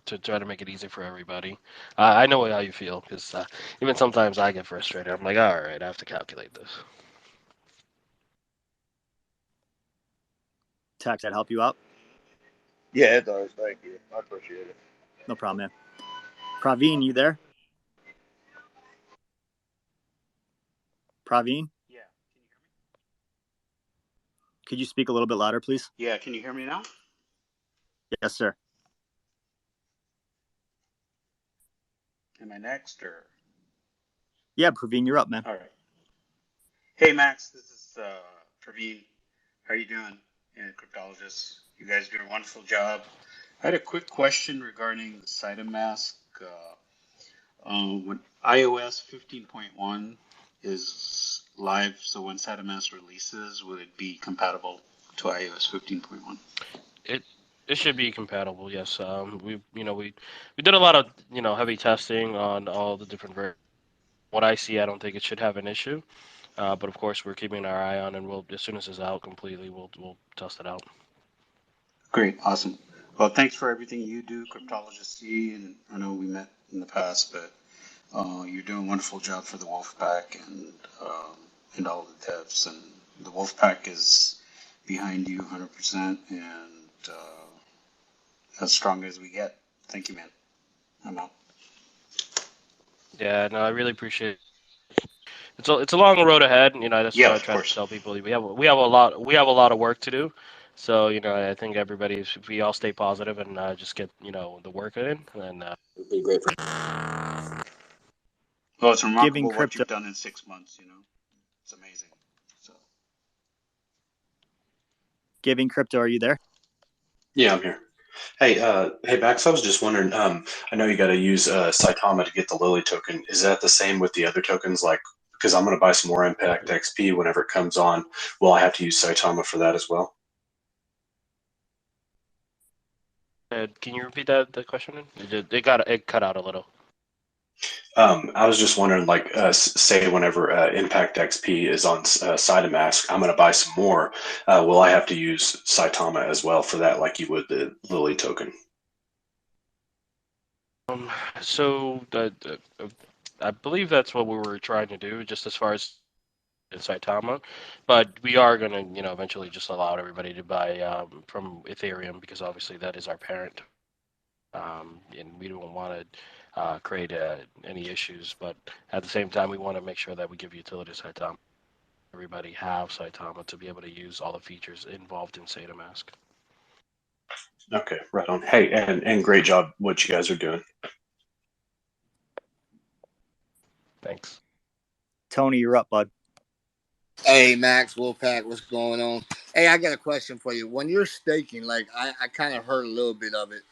to try to make it easy for everybody. I know how you feel because even sometimes I get frustrated. I'm like, all right, I have to calculate this. Tech, that help you out? Yeah, it does. Thank you. I appreciate it. No problem, man. Praveen, you there? Praveen? Yeah. Could you speak a little bit louder, please? Yeah, can you hear me now? Yes, sir. Am I next or? Yeah, Praveen, you're up, man. All right. Hey, Max, this is Praveen. How are you doing? And cryptologist, you guys do a wonderful job. I had a quick question regarding the Cytomask. When iOS 15.1 is live, so when Cytomask releases, will it be compatible to iOS 15.1? It it should be compatible. Yes. We did a lot of heavy testing on all the different versions. What I see, I don't think it should have an issue. But of course, we're keeping our eye on, and we'll as soon as it's out completely, we'll test it out. Great, awesome. Well, thanks for everything you do, Cryptologist C, and I know we met in the past, but you're doing a wonderful job for the Wolfpack and all the devs, and the Wolfpack is behind you 100%, and as strong as we get. Thank you, man. I'm out. Yeah. No, I really appreciate it. It's a long road ahead. That's Yeah, what I of try to course. tell people. We have a lot of work to do. So I think everybody, if we all stay positive and just get the work in, then It'd be great for. Well, it's Giving remarkable what crypto, you've done in 6 months. It's amazing. So are you there? Yeah, I'm here. Hey, Max. I was just wondering. I know you got to use Saitama to get the Lily token. Is that the same with the other tokens? Like, because I'm going to buy some more Impact XP whenever it comes on. Will I have to use Saitama for that as well? can you repeat that question? It cut out a little. I was just wondering, like, say whenever Impact XP is on Cytomask, I'm going to buy some more. Will I have to use Saitama as well for that, like you would the Lily token? So I believe that's what we were trying to do, just as far as in Saitama, but we are going to, eventually just allow everybody to buy from Ethereum because obviously that is our parent, and we don't want to create any issues. But at the same time, we want to make sure that we give utility to Saitama. Everybody have Saitama to be able to use all the features involved in SataMask. Okay, right on. Hey, and great job what you guys are doing. Thanks. Tony, you're up, bud. Hey, Max, Wolfpack, what's going on? Hey, I got a question for you. When you're staking, like I kind of heard a little bit of it,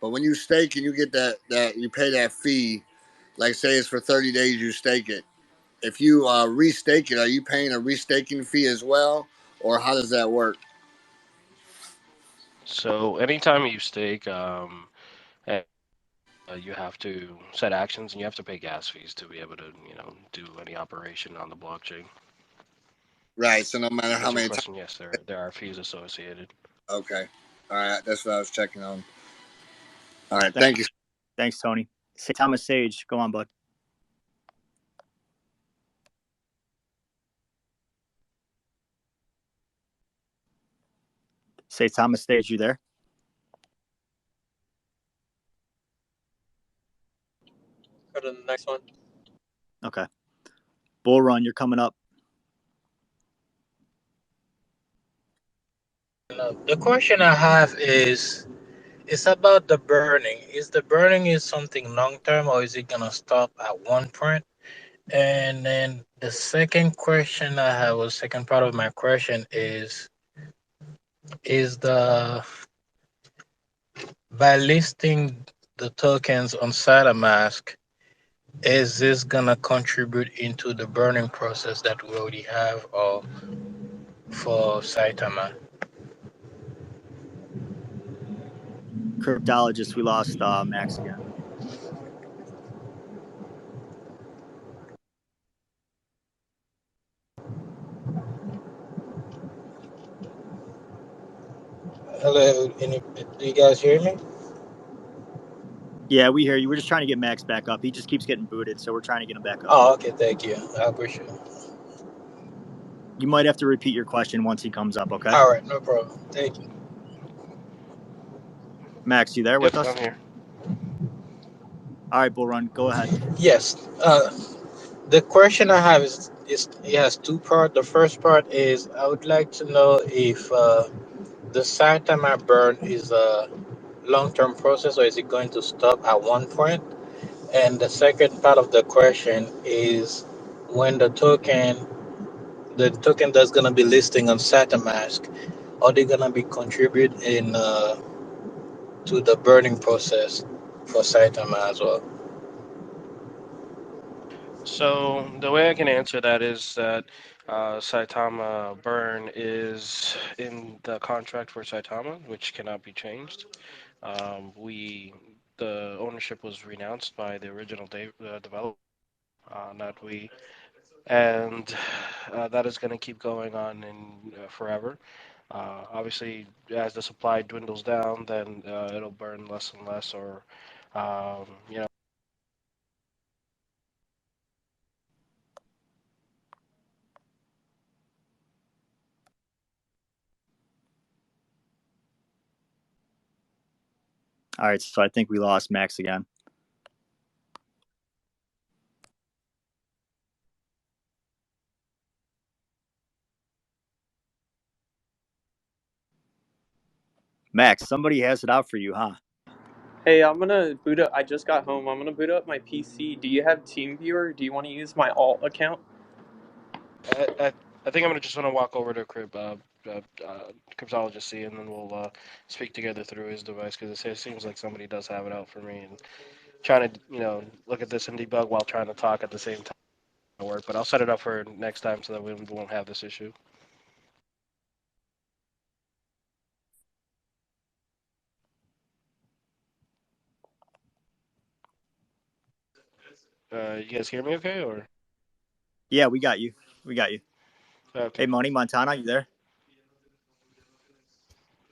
but when you stake and you get that you pay that fee, like say it's for 30 days, you stake it. If you restake it, are you paying a restaking fee as well, or how does that work? So anytime you stake, you have to set actions and you have to pay gas fees to be able to, do any operation on the blockchain. Right. So no matter To how answer your many times. question, yes, there are fees associated. Okay. All right. That's what I was checking on. All right. Thanks, Thank you. thanks Tony. Saitama Sage, go on, bud. Saitama Sage, you there? Go to the next one. Okay. Bull Run, you're coming up. The question I have is it's about the burning. Is the burning is something long term or is it gonna stop at one point? And then the second question I have, or second part of my question is the by listing the tokens on Cytomask, is this gonna contribute into the burning process that we already have or for Saitama? Cryptologist, we lost Max again. Hello, do you guys hear me? Yeah, we hear you. We're just trying to get Max back up. He just keeps getting booted, so we're trying to get him back up. Oh, okay, thank you. I appreciate it. You might have to repeat your question once he comes up, okay? All right, no problem. Thank you. Max, you there with Yep, us? I'm here. All right, Bull Run, go ahead. Yes. The question I have is it has two parts. The first part is I would like to know if the Saitama burn is a long-term process or is it going to stop at one point? And the second part of the question is when the token that's going to be listing on SataMask, are they going to be contributing to the burning process for Saitama as well? So the way I can answer that is that Saitama burn is in the contract for Saitama, which cannot be changed. The ownership was renounced by the original developer, not we, and that is going to keep going on in forever. Obviously, as the supply dwindles down, then it'll burn less and less, or you know. All right, so I think we lost Max again. Max, somebody has it out for you, huh? Hey, I'm gonna boot up. I just got home. I'm gonna boot up my PC. Do you have TeamViewer? Do you want to use my alt account? I think I'm gonna just want to walk over to cryptologist C, and then we'll speak together through his device because it seems like somebody does have it out for me and trying to look at this and debug while trying to talk at the same time at work. But I'll set it up for next time so that we won't have this issue. You guys hear me okay or? Yeah, we got you. We got you. Okay. Hey, Money Montana, you there?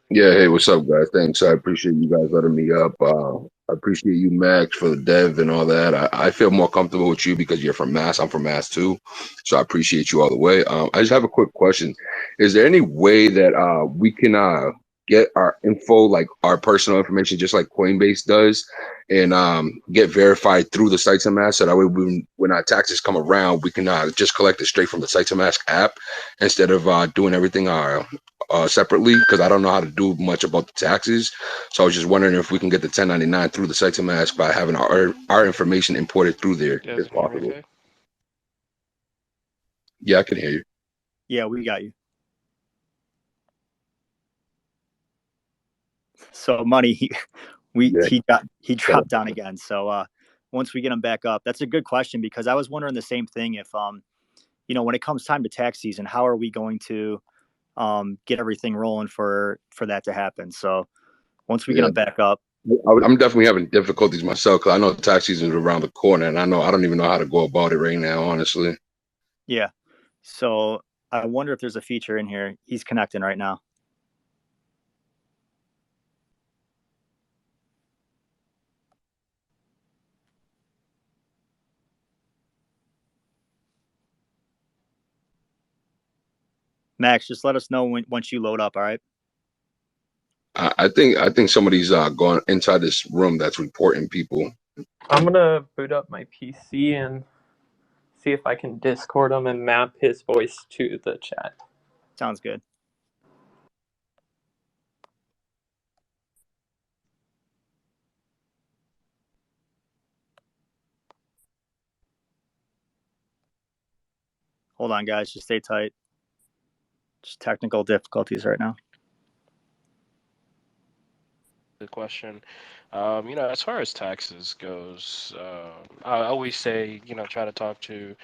Yeah, hey, what's up, guys? Thanks. I appreciate you guys letting me up. I appreciate you, Max, for the dev and all that. I feel more comfortable with you because you're from Mass. I'm from Mass too, so I appreciate you all the way. I just have a quick question. Is there any way that we can get our info, like our personal information, just like Coinbase does, and get verified through the Sites and Mass, so that way when our taxes come around, we can just collect it straight from the Sites and Mass app instead of doing everything separately because I don't know how to do much about the taxes. So I was just wondering if we can get the 1099 through the Cytomas by having our information imported through there, You guys if can hear me possible. okay? Yeah, I can hear you. Yeah, we got you. So money, Yeah. he dropped down again. So once we get him back up, that's a good question because I was wondering the same thing. If when it comes time to tax season, how are we going to get everything rolling for that to happen? So once we get Yeah. him back up, I'm definitely having difficulties myself because I know tax season is around the corner, and I don't even know how to go about it right now, honestly. yeah. So I wonder if there's a feature in here. He's connecting right now. Max, just let us know once you load up. All right. I think somebody's going inside this room that's reporting people. I'm gonna boot up my PC and see if I can Discord him and map his voice to the chat. Sounds good. Hold on, guys. Just stay tight. Just technical difficulties right now. The question. As far as taxes goes, I always say, try to talk to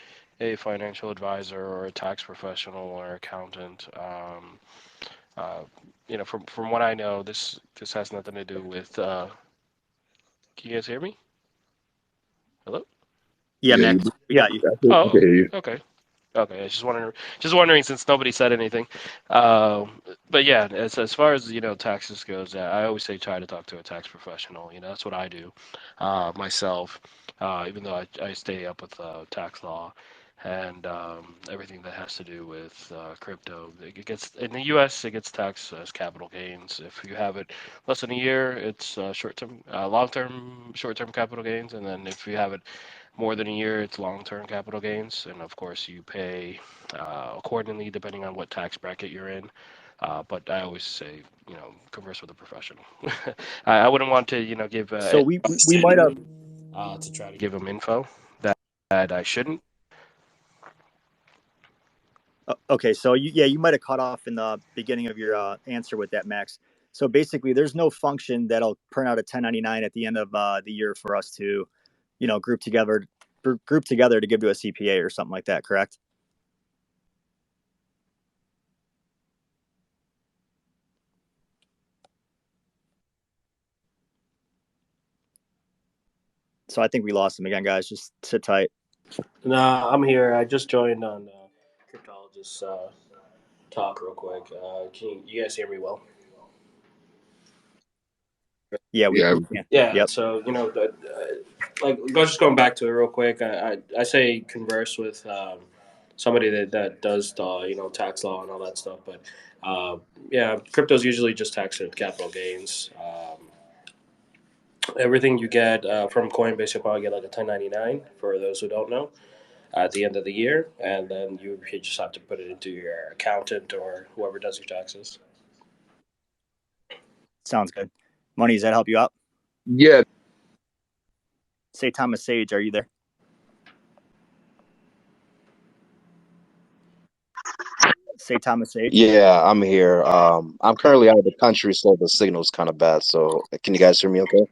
a financial advisor or a tax professional or accountant. From what I know, this has nothing to do with. Can you guys hear me? Hello? Yeah, Yeah, Max, we got you. I can Oh, hear you. okay. Okay, I was just wondering since nobody said anything. But yeah, as far as taxes goes, I always say try to talk to a tax professional. That's what I do myself. Even though I stay up with tax law and everything that has to do with crypto, it gets in the U.S. it gets taxed as capital gains. If you have it less than a year, it's short-term, long-term, short-term capital gains, and then if you have it more than a year, it's long-term capital gains, and of course you pay accordingly depending on what tax bracket you're in. But I always say, converse with a professional. I wouldn't want to, give So we might have. to try to give them info that I shouldn't. Okay, so you might have cut off in the beginning of your answer with that, Max. So basically, there's no function that'll print out a 1099 at the end of the year for us to, group together to give to a CPA or something like that. Correct? So I think we lost him again, guys. Just sit tight. Nah, I'm here. I just joined on Cryptologist talk real quick. Can you guys hear me well? Yeah, we Yeah, can. Yeah, Yep. so like just going back to it real quick. I say converse with somebody that does the tax law and all that stuff. But yeah, crypto's usually just taxed at capital gains. Everything you get from Coinbase, you'll probably get like a 1099 for those who don't know at the end of the year, and then you just have to put it into your accountant or whoever does your taxes. Sounds good. Money, does that help you out? yeah. Saitama Sage, are you there? Saitama Sage? Yeah, I'm here. I'm currently out of the country, so the signal's kind of bad. So, can you guys hear me okay?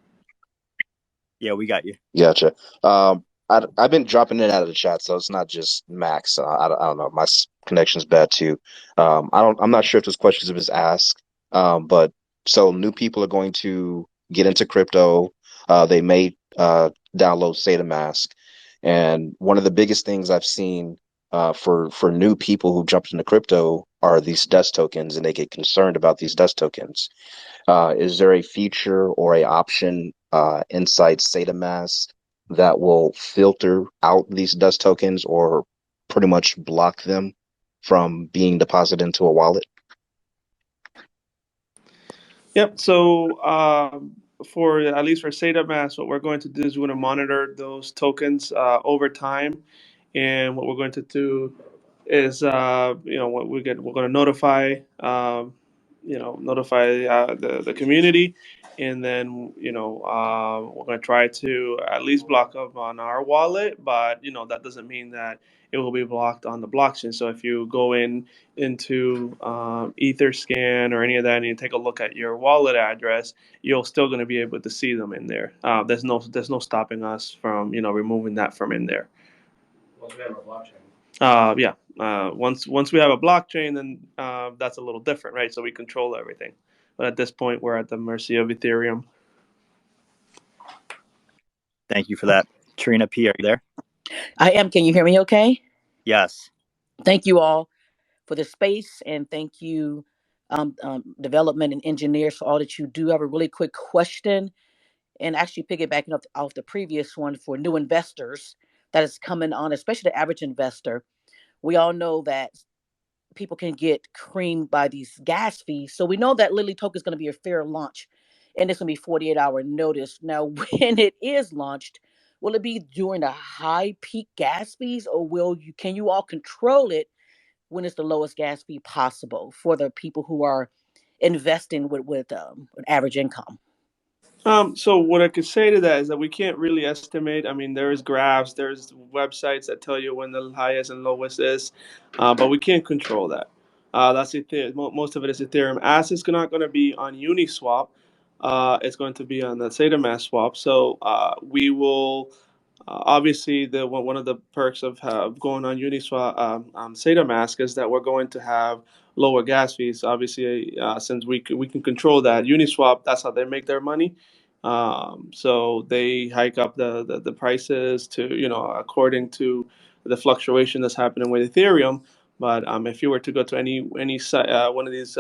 Yeah, we got you. Gotcha. I've been dropping in and out of the chat, so it's not just Max. I don't know. My connection's bad too. I'm not sure if this question was asked. But so new people are going to get into crypto. They may download Saitamask, and one of the biggest things I've seen for new people who jumped into crypto are these dust tokens, and they get concerned about these dust tokens. Is there a feature or a option inside SataMask that will filter out these dust tokens or pretty much block them from being deposited into a wallet? Yep. So for at least for SataMask, what we're going to do is we're going to monitor those tokens over time, and what we're going to do is what we're going to notify notify the community, and then we're going to try to at least block up on our wallet, but that doesn't mean that it will be blocked on the blockchain. So if you go into Etherscan or any of that, and you take a look at your wallet address, you're still going to be able to see them in there. There's no stopping us from removing that from in there. Once we have a blockchain. Yeah. Once we have a blockchain, then that's a little different, right? So we control everything. But at this point, we're at the mercy of Ethereum. Thank you for that. Trina P, are you there? I am. Can you hear me okay? Yes. Thank you all for the space, and thank you, development and engineers, for all that you do. I have a really quick question, and actually piggybacking off the previous one for new investors that is coming on, especially the average investor. We all know that people can get creamed by these gas fees. So we know that Lily Token is going to be a fair launch, and it's going to be 48-hour notice. Now, when it is launched, will it be during the high peak gas fees, or can you all control it when it's the lowest gas fee possible for the people who are investing with an average income? So what I could say to that is that we can't really estimate. I mean, there's graphs, there's websites that tell you when the highest and lowest is, but we can't control that. That's Ethereum. Most of it is Ethereum. As it's not going to be on Uniswap, it's going to be on the Saitama swap. So we will. Obviously, one of the perks of going on Uniswap on SataMask is that we're going to have lower gas fees. Obviously, since we can control that. Uniswap, that's how they make their money. So they hike up the prices to according to the fluctuation that's happening with Ethereum. But if you were to go to any one of these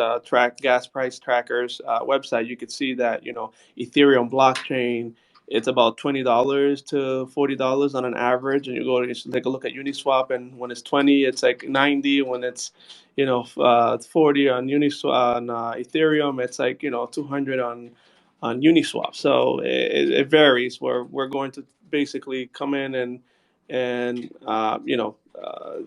gas price trackers website, you could see that Ethereum blockchain, it's about $20 to $40 on an average, and you take a look at Uniswap, and when it's 20, it's like 90. When it's 40 on Uniswap on Ethereum, it's like 200 on Uniswap. So it varies. We're going to basically come in and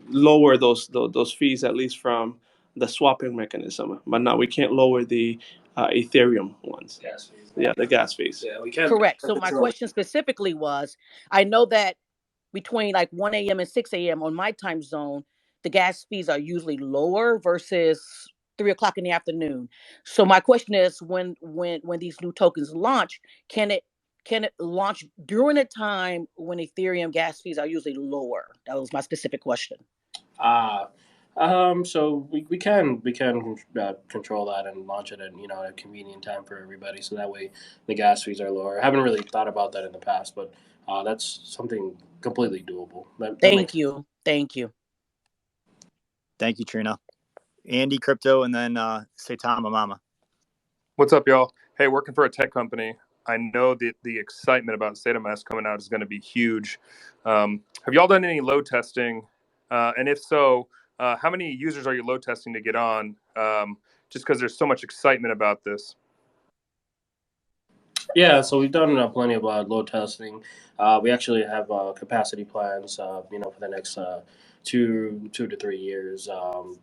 lower those fees, at least from the swapping mechanism, but now we can't lower the Ethereum ones. Gas fees. Yeah, the gas fees. Yeah, we can't Correct. So my control. question specifically was, I know that between like 1 a.m. and 6 a.m. on my time zone, the gas fees are usually lower versus 3 o'clock in the afternoon. So my question is, when these new tokens launch, can it launch during a time when Ethereum gas fees are usually lower? That was my specific question. So we can control that and launch it at a convenient time for everybody, so that way the gas fees are lower. I haven't really thought about that in the past, but that's something completely doable. Thank you. Thank you. Thank you, Trina. Andy Crypto, and then Saitama Mama. What's up, y'all? Hey, working for a tech company, I know that the excitement about Cytomas coming out is going to be huge. Have y'all done any load testing? And if so, how many users are you load testing to get on? Just because there's so much excitement about this. Yeah, so we've done plenty of load testing. We actually have capacity plans, for the next 2 to 3 years.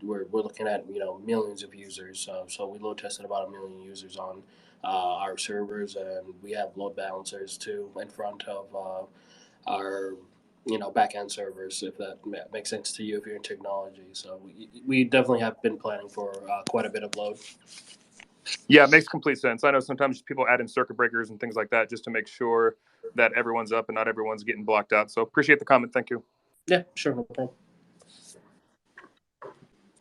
We're looking at millions of users. So we load tested about 1 million users on our servers, and we have load balancers too in front of our back end servers. If that makes sense to you, if you're in technology. So we definitely have been planning for quite a bit of load. Yeah, it makes complete sense. I know sometimes people add in circuit breakers and things like that just to make sure that everyone's up and not everyone's getting blocked out. So appreciate the comment. Thank you. Yeah, sure, no problem.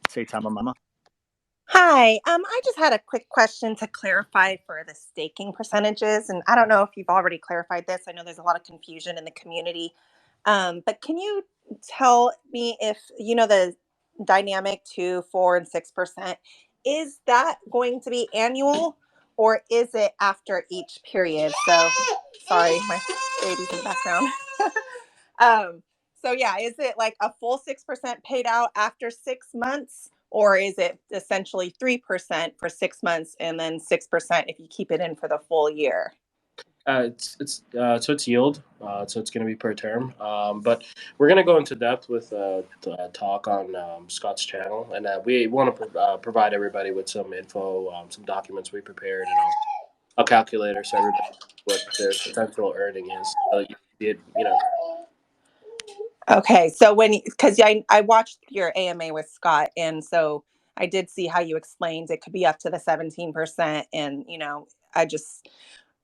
Saitama Mama. Hi, I just had a quick question to clarify for the staking percentages, and I don't know if you've already clarified this. I know there's a lot of confusion in the community, but can you tell me if the dynamic 2, 4, and 6%, is that going to be annual, or is it after each period? So, sorry, my baby's in the background. So yeah, is it like a full 6% paid out after 6 months? Or is it essentially 3% for 6 months and then 6% if you keep it in for the full year? It's yield, so it's going to be per term. But we're going to go into depth with talk on Scott's channel, and we want to provide everybody with some info, some documents we prepared, and a calculator so everybody knows what their potential earning is. So you see it, Okay, so because I watched your AMA with Scott, and so I did see how you explained it could be up to the 17%, and I just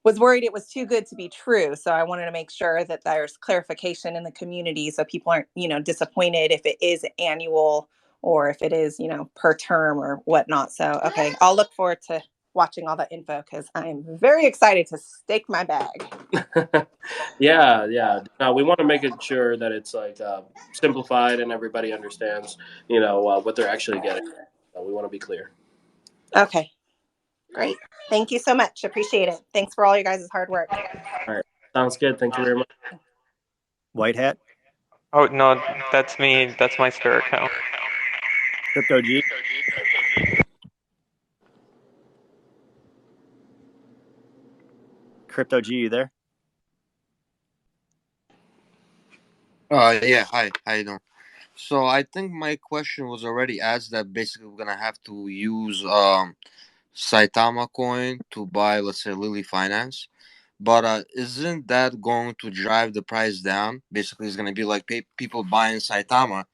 was worried it was too good to be true. So I wanted to make sure that there's clarification in the community so people aren't, disappointed if it is annual or if it is, per term or whatnot. So, okay, I'll look forward to watching all that info because I'm very excited to stake my bag. yeah. No, we want to make it sure that it's like simplified and everybody understands, what they're actually getting. We want to be clear. Okay, great. Thank you so much. Appreciate it. Thanks for all you guys' hard work. All right, sounds good. Thank you very much. White hat, Oh no, that's me. That's my spare account. Crypto G. Crypto G, you there? Yeah, hi, how you doing? So I think my question was already asked that basically we're gonna have to use Saitama coin to buy, let's say, Lily Finance. But isn't that going to drive the price down? Basically, it's gonna be like people buying Saitama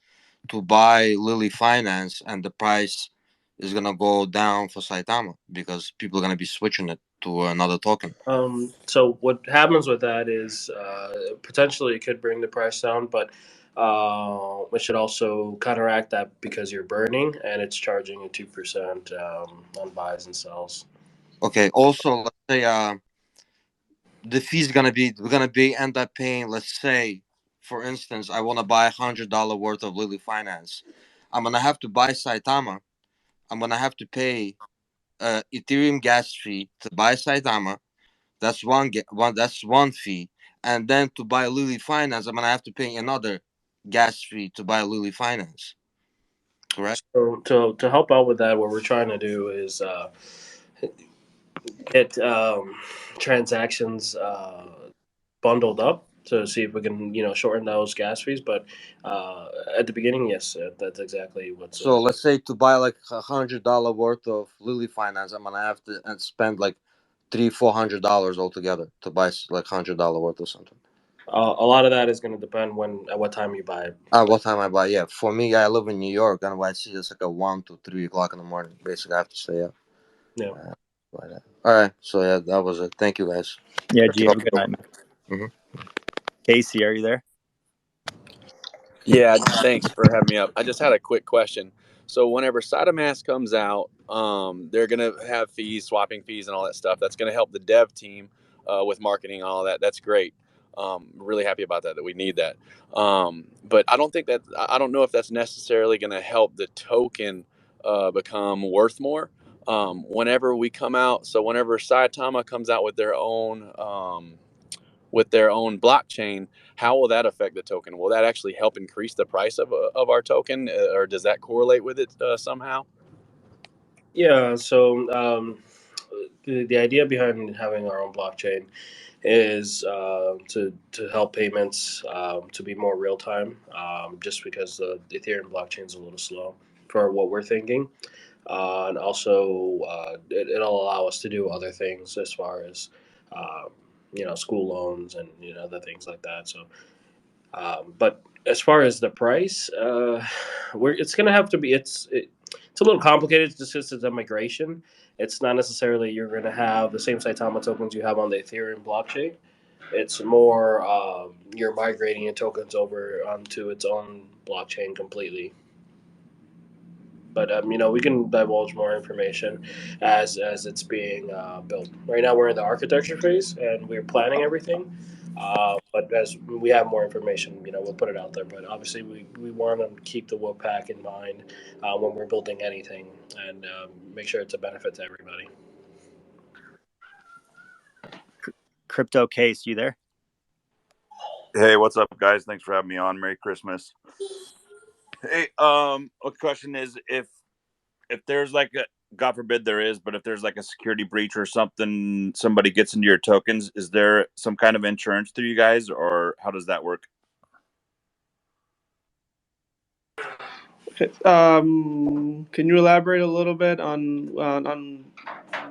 to buy Lily Finance, and the price is gonna go down for Saitama because people are gonna be switching it to another token. So what happens with that is potentially it could bring the price down, but it should also counteract that because you're burning and it's charging you 2% on buys and sells. Okay. Also, let's say the fee's gonna be we're gonna be end up paying. Let's say, for instance, I want to buy $100 worth of Lily Finance. I'm gonna have to buy Saitama. I'm gonna have to pay Ethereum gas fee to buy Saitama. That's one. That's one fee, and then to buy Lily Finance, I'm gonna have to pay another gas fee to buy Lily Finance. Correct. So to help out with that, what we're trying to do is get transactions bundled up to see if we can shorten those gas fees. But at the beginning, yes, that's exactly what's. So let's say to buy like $100 worth of Lily Finance, I'm gonna have to and spend like $300-400 altogether to buy like $100 worth of something. A lot of that is going to depend at what time you buy it. What time I buy? Yeah, for me, I live in New York, and I see it's like a 1 to 3 o'clock in the morning. Basically, I have to stay up. Yeah. All right, so yeah, that was it. Thank you, guys. Yeah, G. Have a good night, man. Mm-hmm. Casey, are you there? Yeah, thanks for having me up. I just had a quick question. So whenever Cytomas comes out, they're gonna have fees, swapping fees, and all that stuff. That's gonna help the dev team with marketing and all that. That's great. Really happy about that. That we need that. But I don't think that I don't know if that's necessarily gonna help the token become worth more. Whenever we come out, so whenever Saitama comes out with their own blockchain, how will that affect the token? Will that actually help increase the price of our token, or does that correlate with it somehow? Yeah. So the idea behind having our own blockchain is to help payments to be more real time. Just because the Ethereum blockchain is a little slow for what we're thinking. And also it'll allow us to do other things as far as school loans and other things like that. So, but as far as the price, it's going to have to be. It's a little complicated just because it's a migration. It's not necessarily you're going to have the same Saitama tokens you have on the Ethereum blockchain. It's more you're migrating your tokens over onto its own blockchain completely. But we can divulge more information as it's being built. Right now, we're in the architecture phase and we're planning everything. But as we have more information, we'll put it out there. But obviously, we want to keep the Webpack in mind when we're building anything and make sure it's a benefit to everybody. Crypto Case, you there? Hey, what's up, guys? Thanks for having me on. Merry Christmas. Hey, a question is if there's like God forbid there is, but if there's like a security breach or something, somebody gets into your tokens, is there some kind of insurance through you guys, or how does that work? Okay. Can you elaborate a little bit on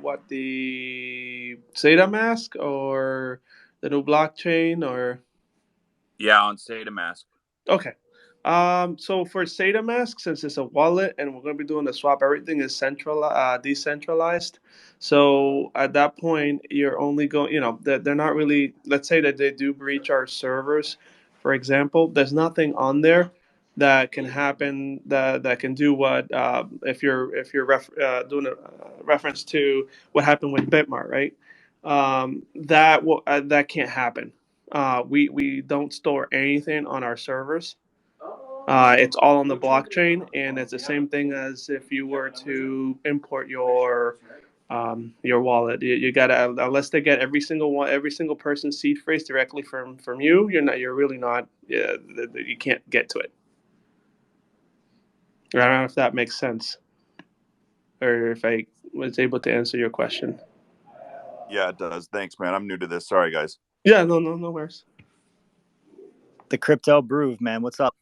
what the Zeta mask or the new blockchain or? Yeah, on Saitama. Okay. So for Saitama, since it's a wallet and we're going to be doing the swap, everything is decentralized. So at that point, you're only going, they're not really, let's say that they do breach our servers, for example, there's nothing on there that can happen that can do what if you're doing a reference to what happened with Bitmart, right? That can't happen. We don't store anything on our servers. It's all on the blockchain, and it's the same thing as if you were to import your wallet. You gotta, unless they get every single person's seed phrase directly from you. You're really not. Yeah, you can't get to it. I don't know if that makes sense, or if I was able to answer your question. Yeah, it does. Thanks, man. I'm new to this. Sorry, guys. Yeah, no worries. The crypto groove, man. What's up?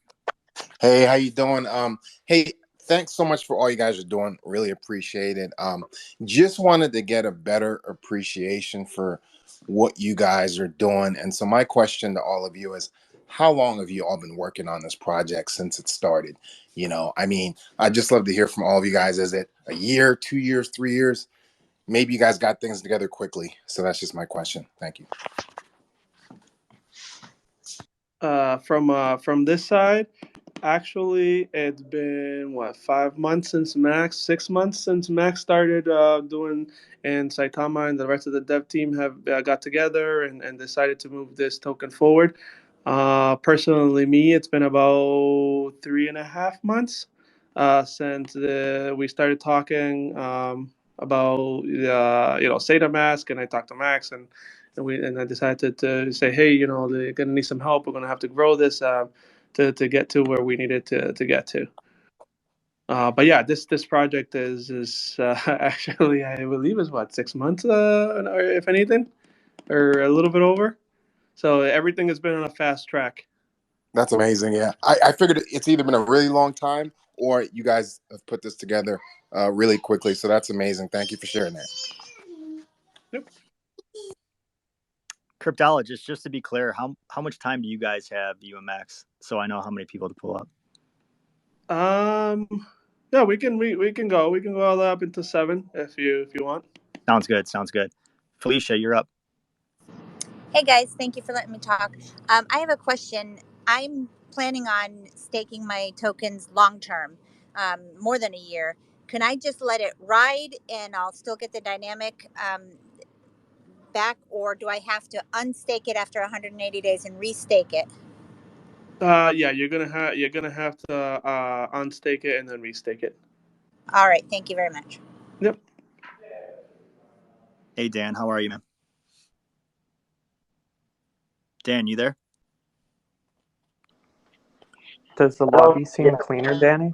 Hey, how you doing? Hey, thanks so much for all you guys are doing. Really appreciate it. Just wanted to get a better appreciation for what you guys are doing. And so my question to all of you is, how long have you all been working on this project since it started? I mean, I'd just love to hear from all of you guys. Is it a year, 2 years, 3 years? Maybe you guys got things together quickly. So that's just my question. Thank you. From this side, actually, it's been what, 5 months since Max, 6 months since Max started doing, and Saitama and the rest of the dev team have got together and decided to move this token forward. Personally, me, it's been about 3.5 months since we started talking about Sata Mask, and I talked to Max and I decided to say, hey, they're gonna need some help. We're gonna have to grow this to get to where we needed to get to. But yeah, this project is actually, I believe, is what, 6 months, or if anything, or a little bit over. So everything has been on a fast track. That's amazing. Yeah, I figured it's either been a really long time or you guys have put this together really quickly. So that's amazing. Thank you for sharing that. Yep. Cryptologist, just to be clear, how much time do you guys have, you and Max, so I know how many people to pull up? Yeah, we can go all the way up into 7 if you want. Sounds good. Sounds good. Felicia, you're up. Hey guys, thank you for letting me talk. I have a question. I'm planning on staking my tokens long term, more than a year. Can I just let it ride and I'll still get the dynamic back, or do I have to unstake it after 180 days and restake it? Yeah, you're gonna have to unstake it and then restake it. All right, thank you very much. Yep. Hey, Dan, how are you, man? Dan, you there? Does the Hello? lobby Yeah. seem cleaner, Danny?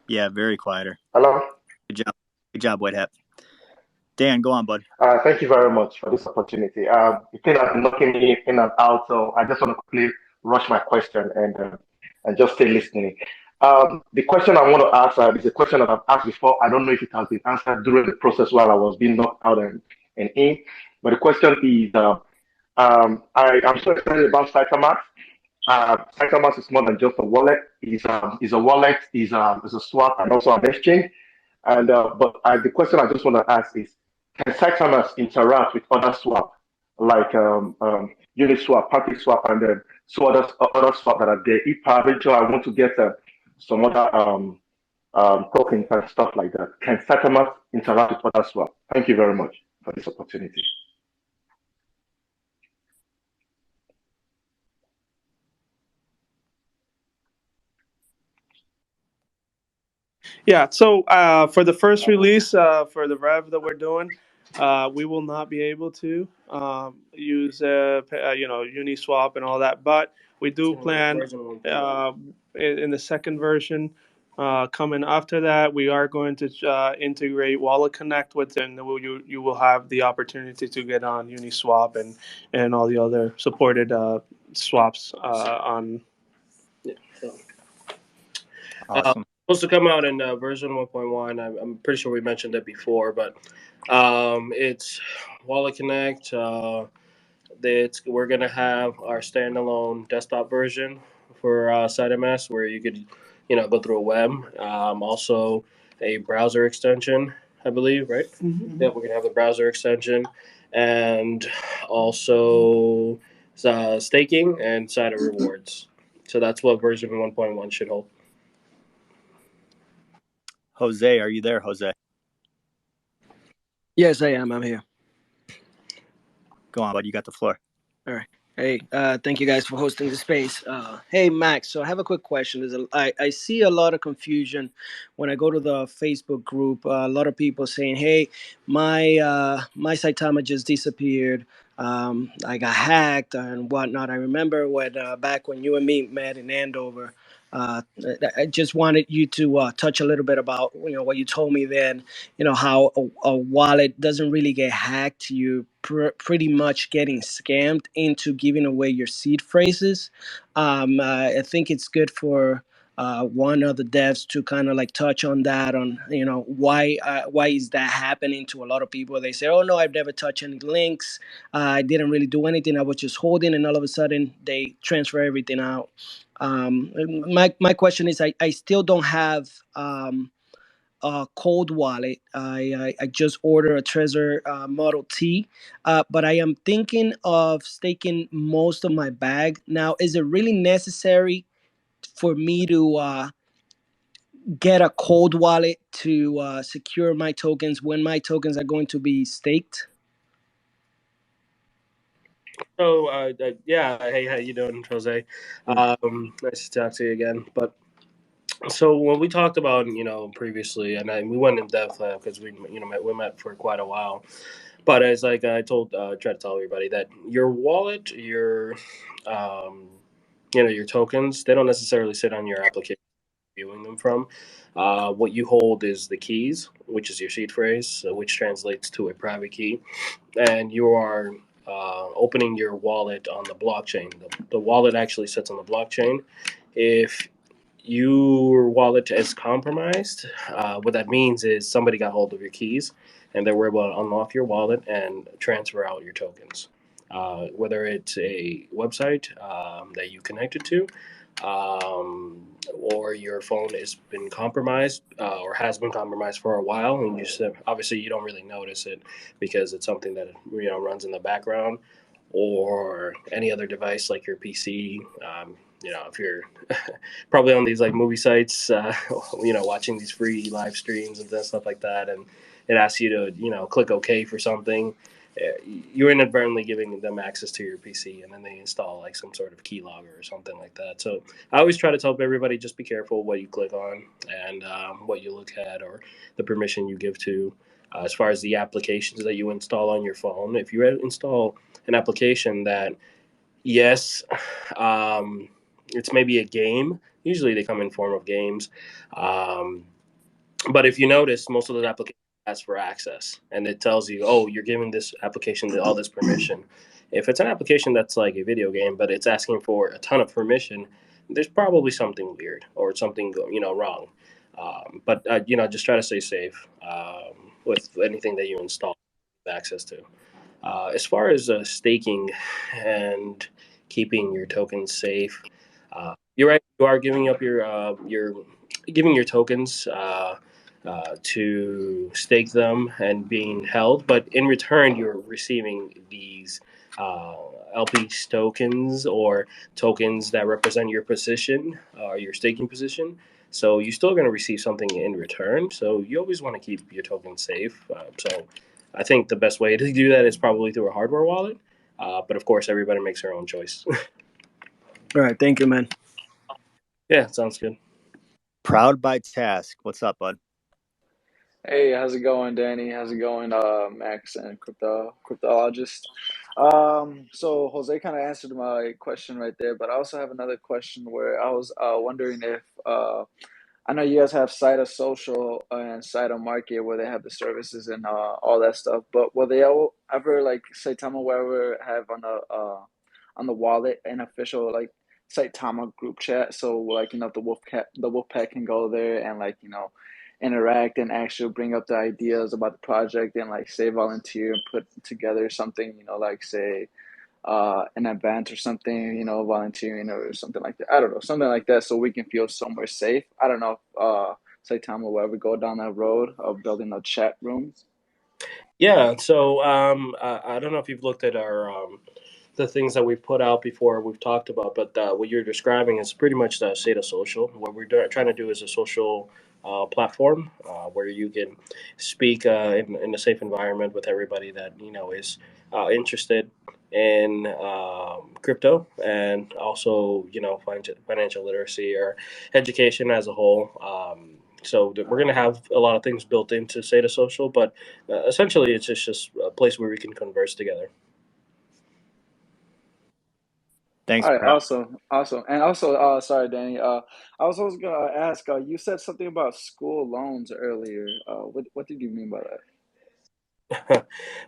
Yeah, very quieter. Hello? Good job. Good job, Whitehead. Dan, go on, bud. Thank you very much for this opportunity. The thing has been knocking me in and out, so I just want to quickly rush my question and just stay listening. The question I want to ask is a question that I've asked before. I don't know if it has been answered during the process while I was being knocked out and in, but the question is, I'm so excited about Cytomas. Cytomas is more than just a wallet. It's a wallet, is a swap, and also an exchange. And the question I just want to ask is, can Cytomas interact with other swap like Uniswap, PancakeSwap, and then other swap that are there? If eventually I want to get some other tokens and stuff like that, can Cytomas interact with other swap? Thank you very much for this opportunity. Yeah. So for the first release, for the rev that we're doing, we will not be able to use Uniswap and all that, but we do plan in the second version Coming after that, we are going to integrate Wallet Connect with it, and you will have the opportunity to get on Uniswap and all the other supported swaps on. Yeah, so. Awesome. Supposed to come out in version 1.1. I'm pretty sure we mentioned it before, but it's Wallet Connect. We're gonna have our standalone desktop version for Cytomas, where you could, go through a web. Also, a browser extension, I believe, right? Mm-hmm. Yeah, we're gonna have the browser extension, and also staking and side of rewards. So that's what version 1.1 should hold. Jose, are you there, Jose? Yes, I am. I'm here. Go on, bud. You got the floor. All right. Hey, thank you guys for hosting the space. Hey, Max. So I have a quick question. I see a lot of confusion when I go to the Facebook group. A lot of people saying, "Hey, my Saitama just disappeared. I got hacked and whatnot." I remember when back when you and me met in Andover. I just wanted you to touch a little bit about what you told me then. How a wallet doesn't really get hacked. You pretty much getting scammed into giving away your seed phrases. I think it's good for one of the devs to kind of like touch on that, on why is that happening to a lot of people. They say, oh no, I've never touched any links, I didn't really do anything, I was just holding, and all of a sudden they transfer everything out. My question is, I still don't have cold wallet. I just ordered a Trezor Model T, but I am thinking of staking most of my bag. Now, is it really necessary for me to get a cold wallet to secure my tokens when my tokens are going to be staked? So, yeah, hey, how you doing, Jose? Nice to talk to you again. But so when we talked about, previously, and we went in depth because we met for quite a while. But as like I try to tell everybody that your wallet, um, your tokens, they don't necessarily sit on your application viewing them from. What you hold is the keys, which is your seed phrase, which translates to a private key, and you are opening your wallet on the blockchain. The wallet actually sits on the blockchain. If your wallet is compromised, what that means is somebody got hold of your keys and they were able to unlock your wallet and transfer out your tokens. Whether it's a website that you connected to, or your phone has been compromised or has been compromised for a while, and obviously you don't really notice it because it's something that runs in the background, or any other device like your PC. If you're probably on these like movie sites, watching these free live streams and stuff like that, and it asks you to click OK for something. You're inadvertently giving them access to your PC, and then they install like some sort of keylogger or something like that. So I always try to tell everybody, just be careful what you click on and what you look at, or the permission you give to. As far as the applications that you install on your phone, if you install an application that, yes, it's maybe a game. Usually they come in form of games. Um, but if you notice, most of those applications ask for access, and it tells you, oh, you're giving this application all this permission. If it's an application that's like a video game, but it's asking for a ton of permission, there's probably something weird or something wrong. But just try to stay safe with anything that you install access to. As far as staking and keeping your tokens safe, you're right. You are giving up your giving your tokens to stake them and being held, but in return, you're receiving these uh, LP tokens, or tokens that represent your position, your staking position. So you're still going to receive something in return. So you always want to keep your tokens safe. So I think the best way to do that is probably through a hardware wallet. But of course, everybody makes their own choice. All right. Thank you, man. Yeah, sounds good. Proud by Task. What's up, bud? Hey, how's it going, Danny? How's it going, Max and cryptologist? So Jose kind of answered my question right there, but I also have another question where I was wondering if I know you guys have Cyto Social and Cyto Market where they have the services and all that stuff. But will they ever like Saitama will ever have on the wallet an official like Saitama group chat? So like the Wolfpack can go there and like interact and actually bring up the ideas about the project and like say volunteer and put together something like say an event or something, volunteering or something like that. I don't know, something like that, so we can feel somewhere safe. I don't know if Saitama will ever go down that road of building a chat rooms. Yeah, so I don't know if you've looked at our the things that we've put out before we've talked about, but what you're describing is pretty much the state of social. What we're trying to do is a social platform where you can speak in a safe environment with everybody that is interested in crypto and also financial literacy or education as a whole. We're going to have a lot of things built into Sata Social, but essentially it's just a place where we can converse together. Thanks, All right, bro. awesome, awesome, and also, sorry, Danny. I was also gonna ask. You said something about school loans earlier. What did you mean by that?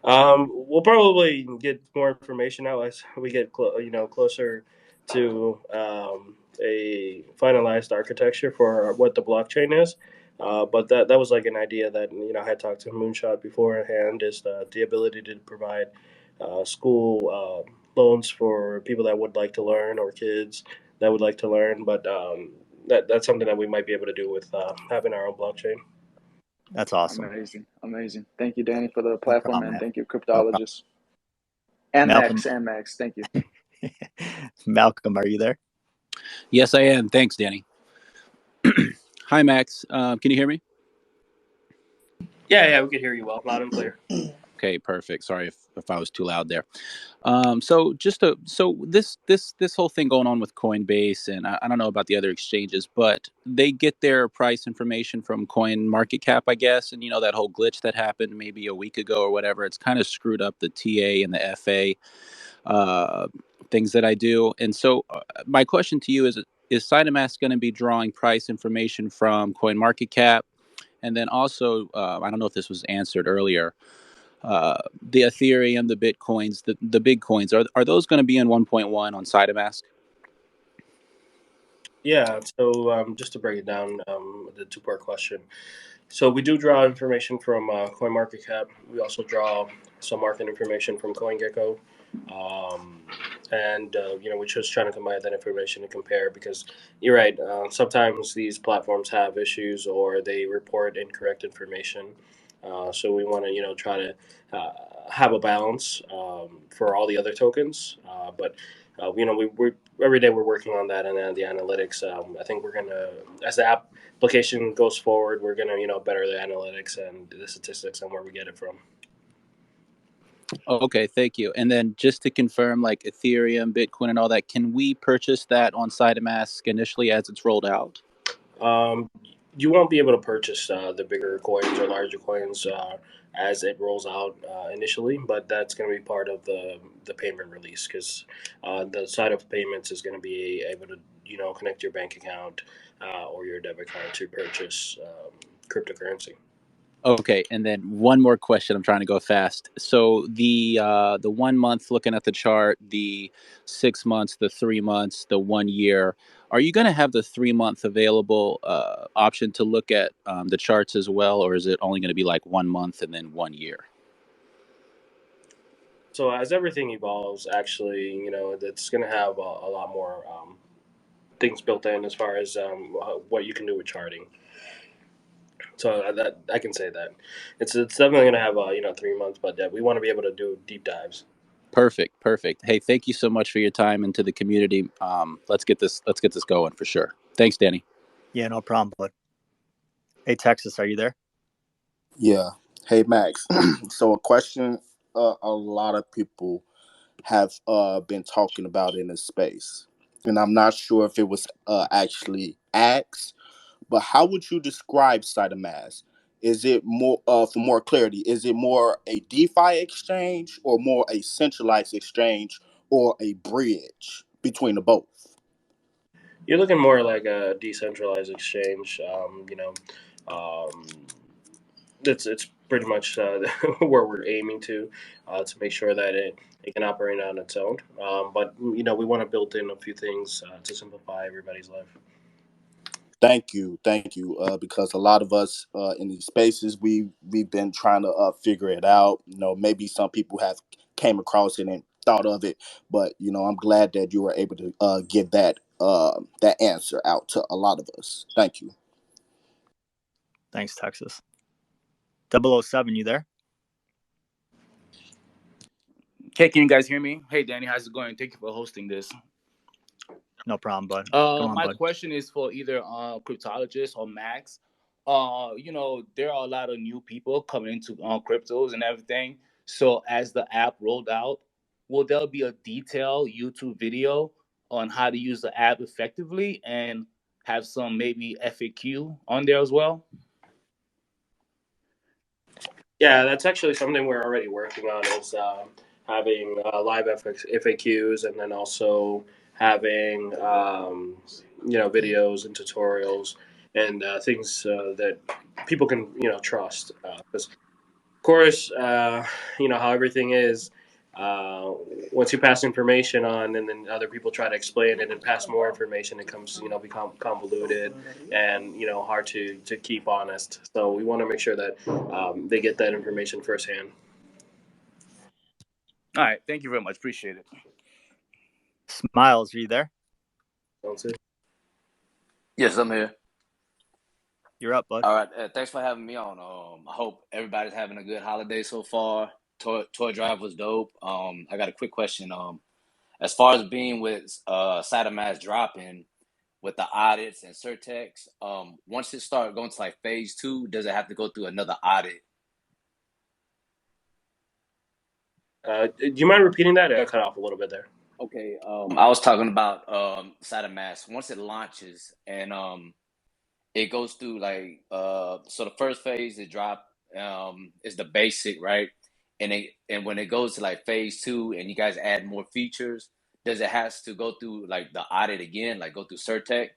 We'll probably get more information out as we get closer to a finalized architecture for what the blockchain is. But that was like an idea that I had talked to Moonshot beforehand is the ability to provide school loans for people that would like to learn or kids that would like to learn. But that's something that we might be able to do with having our own blockchain. That's awesome. Amazing, amazing. Thank you, Danny, for the No platform, problem, and man. thank you, No problem. cryptologists, and Malcolm, Max. Thank you. Malcolm, are you there? Yes, I am. Thanks, Danny. Hi, Max. Can you hear me? Yeah, we can hear you well, loud and clear. Okay, perfect. Sorry if I was too loud there. So this whole thing going on with Coinbase, and I don't know about the other exchanges, but they get their price information from Coin Market Cap, I guess, and that whole glitch that happened maybe a week ago or whatever. It's kind of screwed up the TA and the FA things that I do. And so my question to you is Cytomas going to be drawing price information from Coin Market Cap? And then also, I don't know if this was answered earlier. The Ethereum, the Bitcoins, the big coins, are those going to be in 1.1 on Cytomask? Yeah, so just to break it down, the two-part question. So we do draw information from CoinMarketCap. We also draw some market information from CoinGecko. Um, and, we're just trying to combine that information to compare because you're right. Sometimes these platforms have issues or they report incorrect information. So we want to, try to have a balance for all the other tokens. But we every day we're working on that and then the analytics. I think we're gonna as the application goes forward, we're gonna better the analytics and the statistics and where we get it from. Okay, thank you. And then just to confirm, like Ethereum, Bitcoin, and all that, can we purchase that on Cytomask initially as it's rolled out? Um, you won't be able to purchase the bigger coins or larger coins as it rolls out initially, but that's going to be part of the payment release because the side of payments is going to be able to connect your bank account or your debit card to purchase cryptocurrency. Okay, and then one more question. I'm trying to go fast. So the 1 month, looking at the chart, the 6 months, the 3 months, the 1 year. Are you going to have the 3 month available option to look at the charts as well, or is it only going to be like 1 month and then 1 year? So as everything evolves, actually, it's going to have a lot more things built in as far as what you can do with charting. So that I can say that it's definitely going to have 3 months, but we want to be able to do deep dives. Perfect, perfect. Hey, thank you so much for your time and to the community. Let's get this going for sure. Thanks, Danny. Yeah, no problem, bud. Hey, Texas, are you there? Yeah. Hey, Max. So a question a lot of people have been talking about in this space, and I'm not sure if it was actually asked, but how would you describe Cytomas? Is it more, for more clarity, is it more a DeFi exchange or more a centralized exchange or a bridge between the both? You're looking more like a decentralized exchange. Um, it's pretty much where we're aiming to make sure that it can operate on its own. But we want to build in a few things to simplify everybody's life. Thank you. Because a lot of us in these spaces, we've been trying to figure it out. You know, maybe some people have came across it and thought of it, but you know, I'm glad that you were able to give that answer out to a lot of us. Thank you. Thanks, Texas. 007, you there? Hey, can you guys hear me? Hey, Danny, how's it going? Thank you for hosting this. No problem, bud. Come on, My bud. question is for either cryptologist or Max. There are a lot of new people coming into cryptos and everything. So as the app rolled out, will there be a detailed YouTube video on how to use the app effectively and have some maybe FAQ on there as well? Yeah, that's actually something we're already working on is having live FAQs and then also having videos and tutorials and things that people can trust. Because of course, how everything is. Uh, Once you pass information on, and then other people try to explain it and pass more information, it comes become convoluted and hard to keep honest. So we want to make sure that they get that information firsthand. All right, thank you very much. Appreciate it. Smiles, are you there? Sounds good. Yes, I'm here. You're up, bud. All right. Thanks for having me on. I hope everybody's having a good holiday so far. Toy drive was dope. I got a quick question. As far as being with Cytomas dropping with the audits and Certex, once it start going to like phase 2, does it have to go through another audit? Do you mind repeating that? I cut off a little bit there. Okay. I was talking about Cytomas once it launches and it goes through like so the first phase it drop is the basic, right? And when it goes to like phase 2 and you guys add more features, does it has to go through like the audit again, like go through Certec?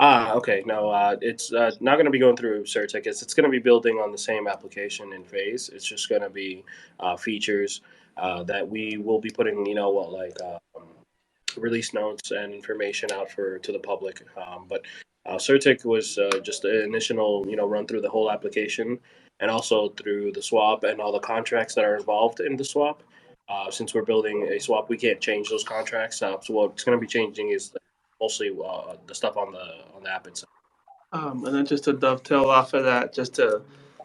Okay. No, it's not going to be going through search. I guess it's going to be building on the same application in phase. It's just going to be features that we will be putting, release notes and information out for to the public. But Certic was just an initial, run through the whole application and also through the swap and all the contracts that are involved in the swap. Since we're building a swap, we can't change those contracts. So what's going to be changing is mostly the stuff on the app itself. And then just to dovetail off of that, just to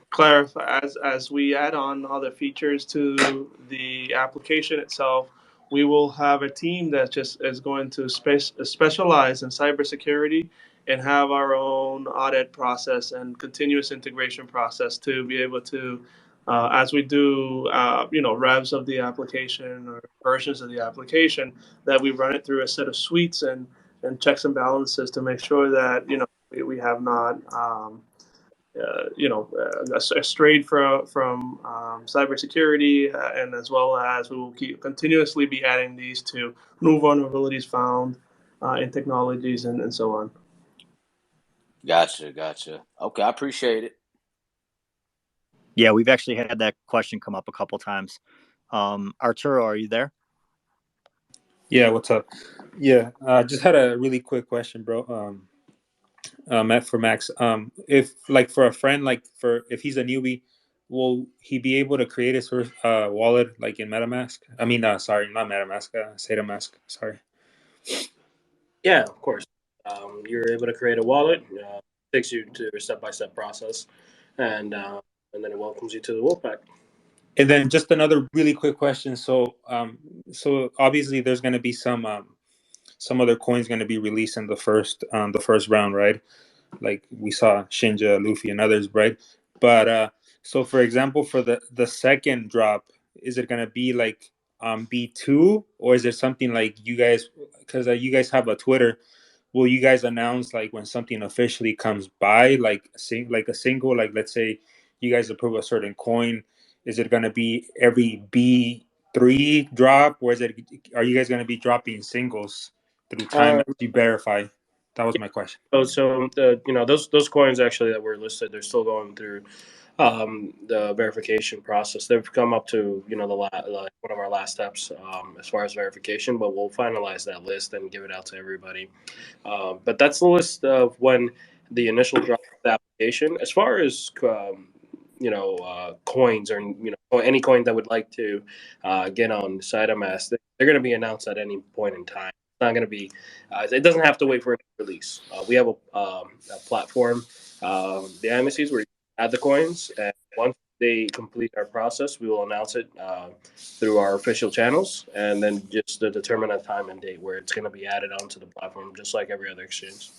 clarify, as we add on other features to the application itself, we will have a team that just is going to specialize in cybersecurity and have our own audit process and continuous integration process to be able to, as we do, revs of the application or versions of the application, that we run it through a set of suites and checks and balances to make sure that we have not strayed from cybersecurity, and as well as we will keep continuously be adding these to new vulnerabilities found in technologies and so on. Gotcha. Okay, I appreciate it. Yeah, we've actually had that question come up a couple times. Arturo, are you there? Yeah, what's up? Yeah, just had a really quick question, bro. Matt for Max. If like for a friend, like for if he's a newbie, will he be able to create his first wallet like in MetaMask? I mean, sorry, not MetaMask, Saitamask. Sorry. Yeah, of course. You're able to create a wallet. Takes you to a step by step process, and and then it welcomes you to the Wolfpack. And then just another really quick question. So obviously there's going to be some other coins going to be released in the first round, right? Like we saw Shinja, Luffy, and others, right? But so for example, for the second drop, is it gonna be like B2, or is it something like you guys? Because you guys have a Twitter, will you guys announce like when something officially comes by, like a single, like let's say you guys approve a certain coin, is it gonna be every B3 drop, or is it? Are you guys gonna be dropping singles through time as you verify? That was my question. So those coins actually that were listed, they're still going through the verification process. They've come up to like one of our last steps as far as verification, but we'll finalize that list and give it out to everybody. But that's the list of when the initial drop of the application. As far as coins or any coin that would like to get on Cytomas, they're going to be announced at any point in time. It's not going to be. It doesn't have to wait for a release. We have a platform, the Amices, where you add the coins, and once they complete our process, we will announce it through our official channels, and then just to determine a time and date where it's going to be added onto the platform, just like every other exchange.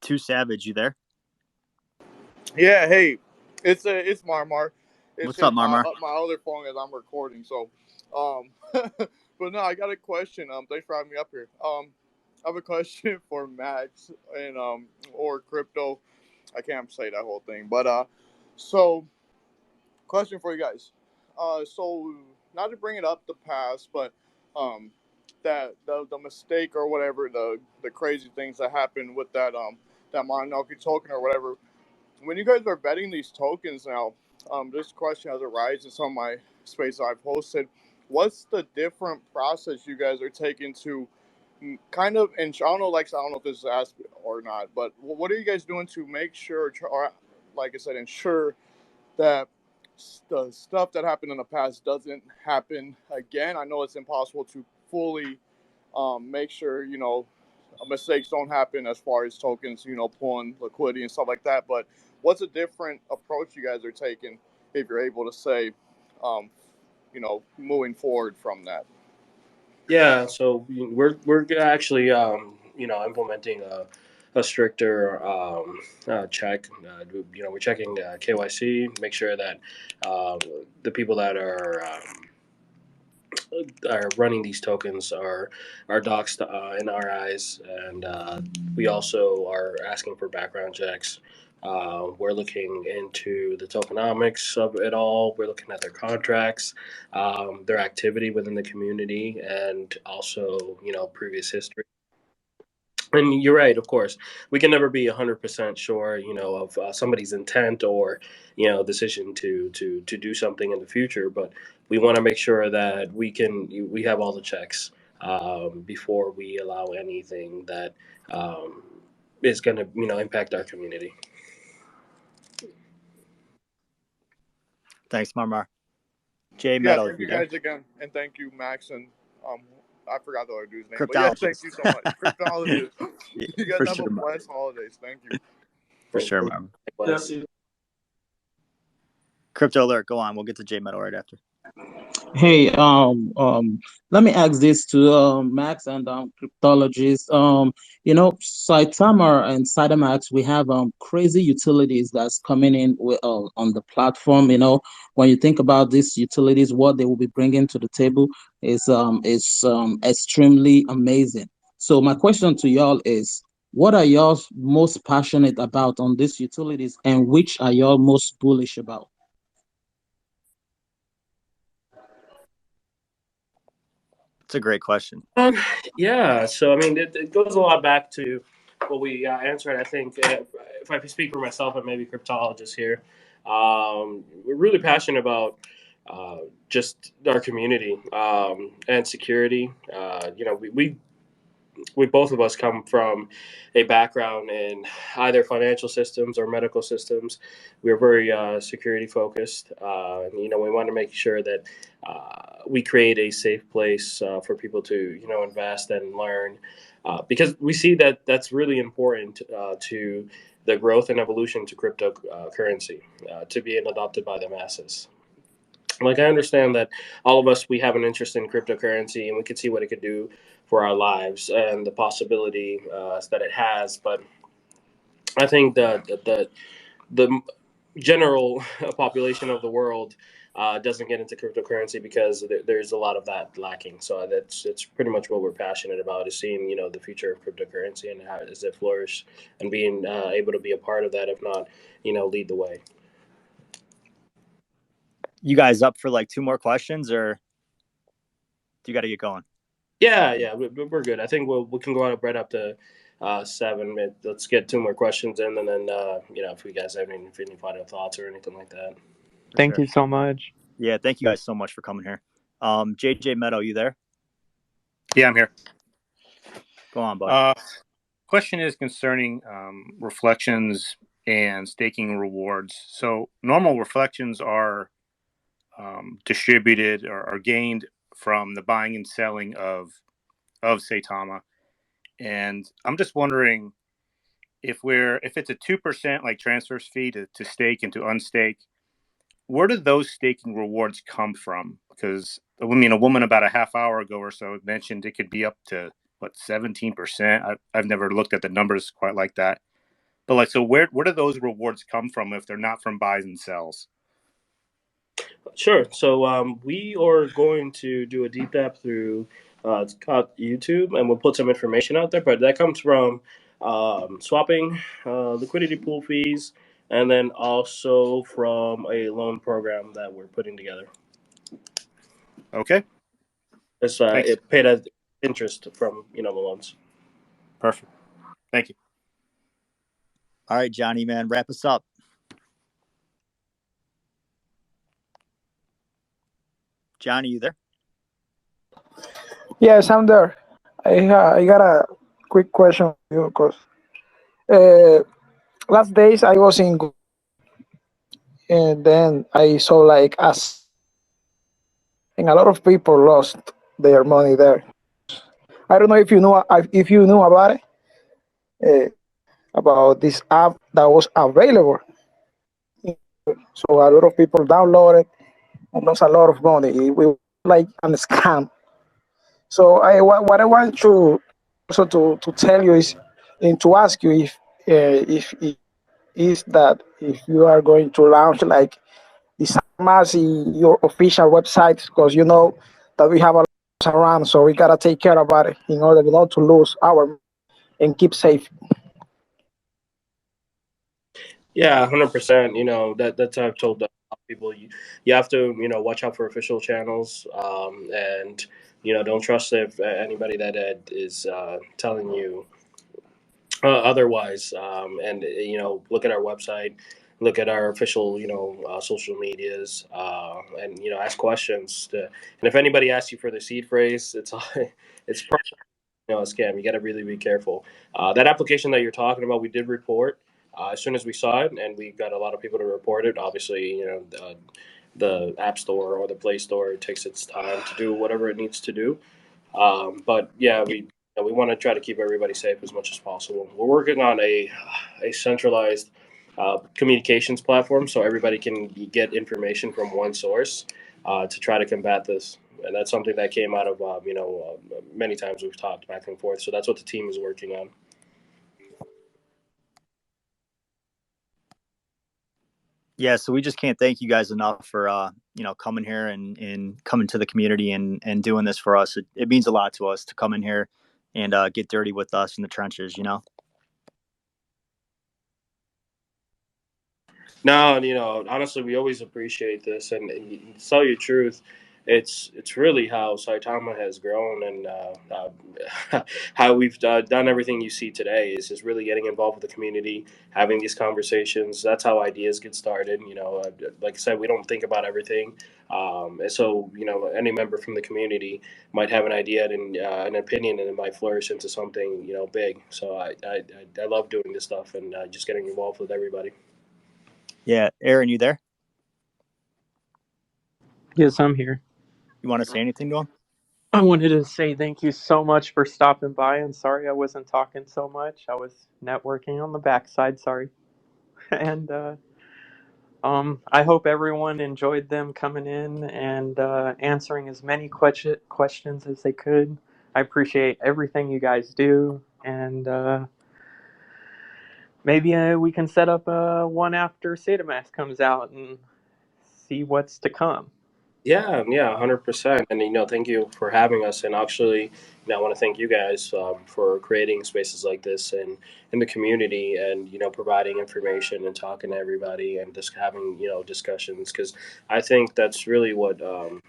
Too Savage, you there? Yeah, hey, it's Marmar. It's What's up, hitting Marmar? my other phone as I'm recording. So, but no, I got a question. Thanks for having me up here. I have a question for Max and or crypto. I can't say that whole thing, but so question for you guys. So not to bring it up the past, but that the mistake or whatever the crazy things that happened with that Mononoke token or whatever. When you guys are betting these tokens now, this question has arisen in some of my space I've hosted. What's the different process you guys are taking to kind of, and I don't know, I don't know if this is asked or not, but what are you guys doing to make sure, or like I said, ensure that the stuff that happened in the past doesn't happen again? I know it's impossible to fully make sure, mistakes don't happen as far as tokens, pulling liquidity and stuff like that. But what's a different approach you guys are taking if you're able to say, moving forward from that? Yeah, so we're actually implementing a stricter check. We're checking KYC, make sure that the people that are running these tokens are doxed in our eyes, and we also are asking for background checks. We're looking into the tokenomics of it all. We're looking at their contracts, their activity within the community, and also previous history. And you're right, of course. We can never be 100% sure, of somebody's intent or, decision to do something in the future. But we want to make sure that we have all the checks before we allow anything that is going to, impact our community. Thanks, Marmar. Jay Yeah, Meadows, thank you you there? guys again, and thank you, Max, and I forgot the other dude's name, but yeah, thank Cryptologist. you so much, cryptologist. You guys For have sure, a blessed holidays. Thank you. for sure, Marmar. Crypto alert, go on. We'll get to Jay Meadow right after. Hey, let me ask this to Max and cryptologists. Saitama and Cytomax, we have crazy utilities that's coming in with, on the platform. When you think about these utilities, what they will be bringing to the table is extremely amazing. So my question to y'all is, what are y'all most passionate about on these utilities, and which are y'all most bullish about? It's a great question. Yeah, so I mean, it goes a lot back to what we answered. I think if I speak for myself and maybe cryptologists here, we're really passionate about just our community and security. We both of us come from a background in either financial systems or medical systems. We're very security focused. We want to make sure that we create a safe place for people to invest and learn, because we see that that's really important to the growth and evolution to cryptocurrency to being adopted by the masses. Like, I understand that all of us, we have an interest in cryptocurrency and we can see what it could do for our lives and the possibility that it has. But I think the general population of the world doesn't get into cryptocurrency because there's a lot of that lacking. So that's pretty much what we're passionate about, is seeing the future of cryptocurrency and how does it flourish, and being able to be a part of that, if not lead the way. You guys up for like two more questions, or do you got to get going? Yeah, we're good. I think we can go out right up to 7. Let's get 2 more questions in, and then if you guys have any final thoughts or anything like that. For Thank sure. you so much. Yeah, thank you guys so much for coming here. JJ Meadow, you there? Yeah, I'm here. Go on, bud. Question is concerning reflections and staking rewards. So normal reflections are distributed or are gained from the buying and selling of Saitama, and I'm just wondering if it's a 2% like transfers fee to stake and to unstake, where do those staking rewards come from? Because I mean, a woman about a half hour ago or so mentioned it could be up to what 17%. I've never looked at the numbers quite like that. But like, so where do those rewards come from if they're not from buys and sells? Sure. So we are going to do a deep dive through it's called YouTube, and we'll put some information out there. But that comes from swapping, liquidity pool fees, and then also from a loan program that we're putting together. Okay. Thanks. It paid as interest from the loans. Perfect. Thank you. All right, Johnny, man, wrap us up. Johnny, you there? Yes, I'm there. I got a quick question for you because uh, last days I was in and then I saw like us and a lot of people lost their money there. I don't know if you knew about it, about this app that was available. So a lot of people downloaded and lost a lot of money. It was like a scam. So what I want to also to tell you is and to ask you if is that if you are going to launch like the Cytomas in your official website because you know that we have a lot around, so we gotta take care about it in order not to lose our and keep safe. Yeah, 100%. That's how I've told people. You have to watch out for official channels, and don't trust if anybody that is telling you otherwise. And look at our website, look at our official social medias, and ask questions. And if anybody asks you for the seed phrase, it's a scam. You got to really be careful. That application that you're talking about, we did report as soon as we saw it, and we got a lot of people to report it. Obviously, the App Store or the Play Store takes its time to do whatever it needs to do. But yeah, we want to try to keep everybody safe as much as possible. We're working on a centralized communications platform so everybody can get information from one source to try to combat this. And that's something that came out of many times we've talked back and forth. So that's what the team is working on. Yeah, so we just can't thank you guys enough for coming here and coming to the community and doing this for us. It means a lot to us to come in here and get dirty with us in the trenches. No, honestly, we always appreciate this, and to tell you the truth, it's really how Saitama has grown, and how we've done everything you see today is just really getting involved with the community, having these conversations. That's how ideas get started. Like I said, we don't think about everything, and so any member from the community might have an idea and an opinion, and it might flourish into something big. So I love doing this stuff and just getting involved with everybody. Yeah, Aaron, you there? Yes, I'm here. You want to say anything to him? I wanted to say thank you so much for stopping by, and sorry I wasn't talking so much. I was networking on the backside, sorry. And I hope everyone enjoyed them coming in and answering as many questions as they could. I appreciate everything you guys do, and maybe we can set up one after Cytomas comes out and see what's to come. Yeah, 100%. And thank you for having us. And actually, I want to thank you guys for creating spaces like this and in the community, and providing information and talking to everybody and just having discussions, because I think that's really what the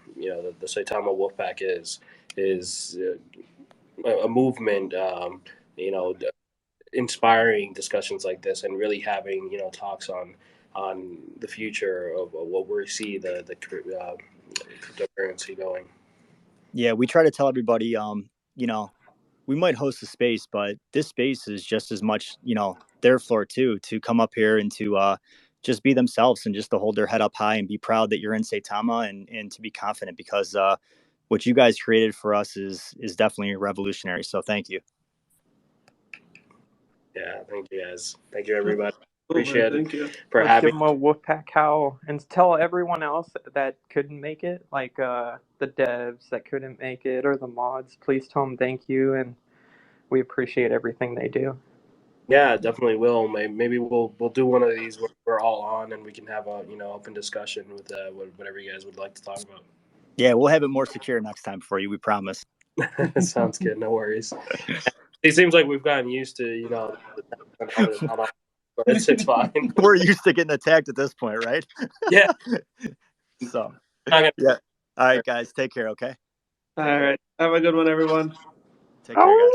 Saitama Wolfpack is. a movement. You know, inspiring discussions like this, and really having talks on the future of what we see the cryptocurrency going. Yeah, we try to tell everybody, you know, we might host a space, but this space is just as much, their floor too, to come up here and to just be themselves and just to hold their head up high and be proud that you're in Saitama, and to be confident, because what you guys created for us is definitely revolutionary. So thank you. Yeah, thank you guys. Thank you, everybody. Appreciate Thank it you. for Let's having. give them a Wolfpack howl and tell everyone else that couldn't make it, like the devs that couldn't make it or the mods. Please tell them thank you, and we appreciate everything they do. Yeah, definitely will. Maybe we'll do one of these where we're all on and we can have a open discussion with whatever you guys would like to talk about. Yeah, we'll have it more secure next time for you. We promise. Sounds good. No worries. It seems like we've gotten used to but it's fine. We're used to getting attacked at this point, right? Yeah. So, Not yeah. All right, guys. Take care, okay? All right. Have a good one, everyone. Take care, guys.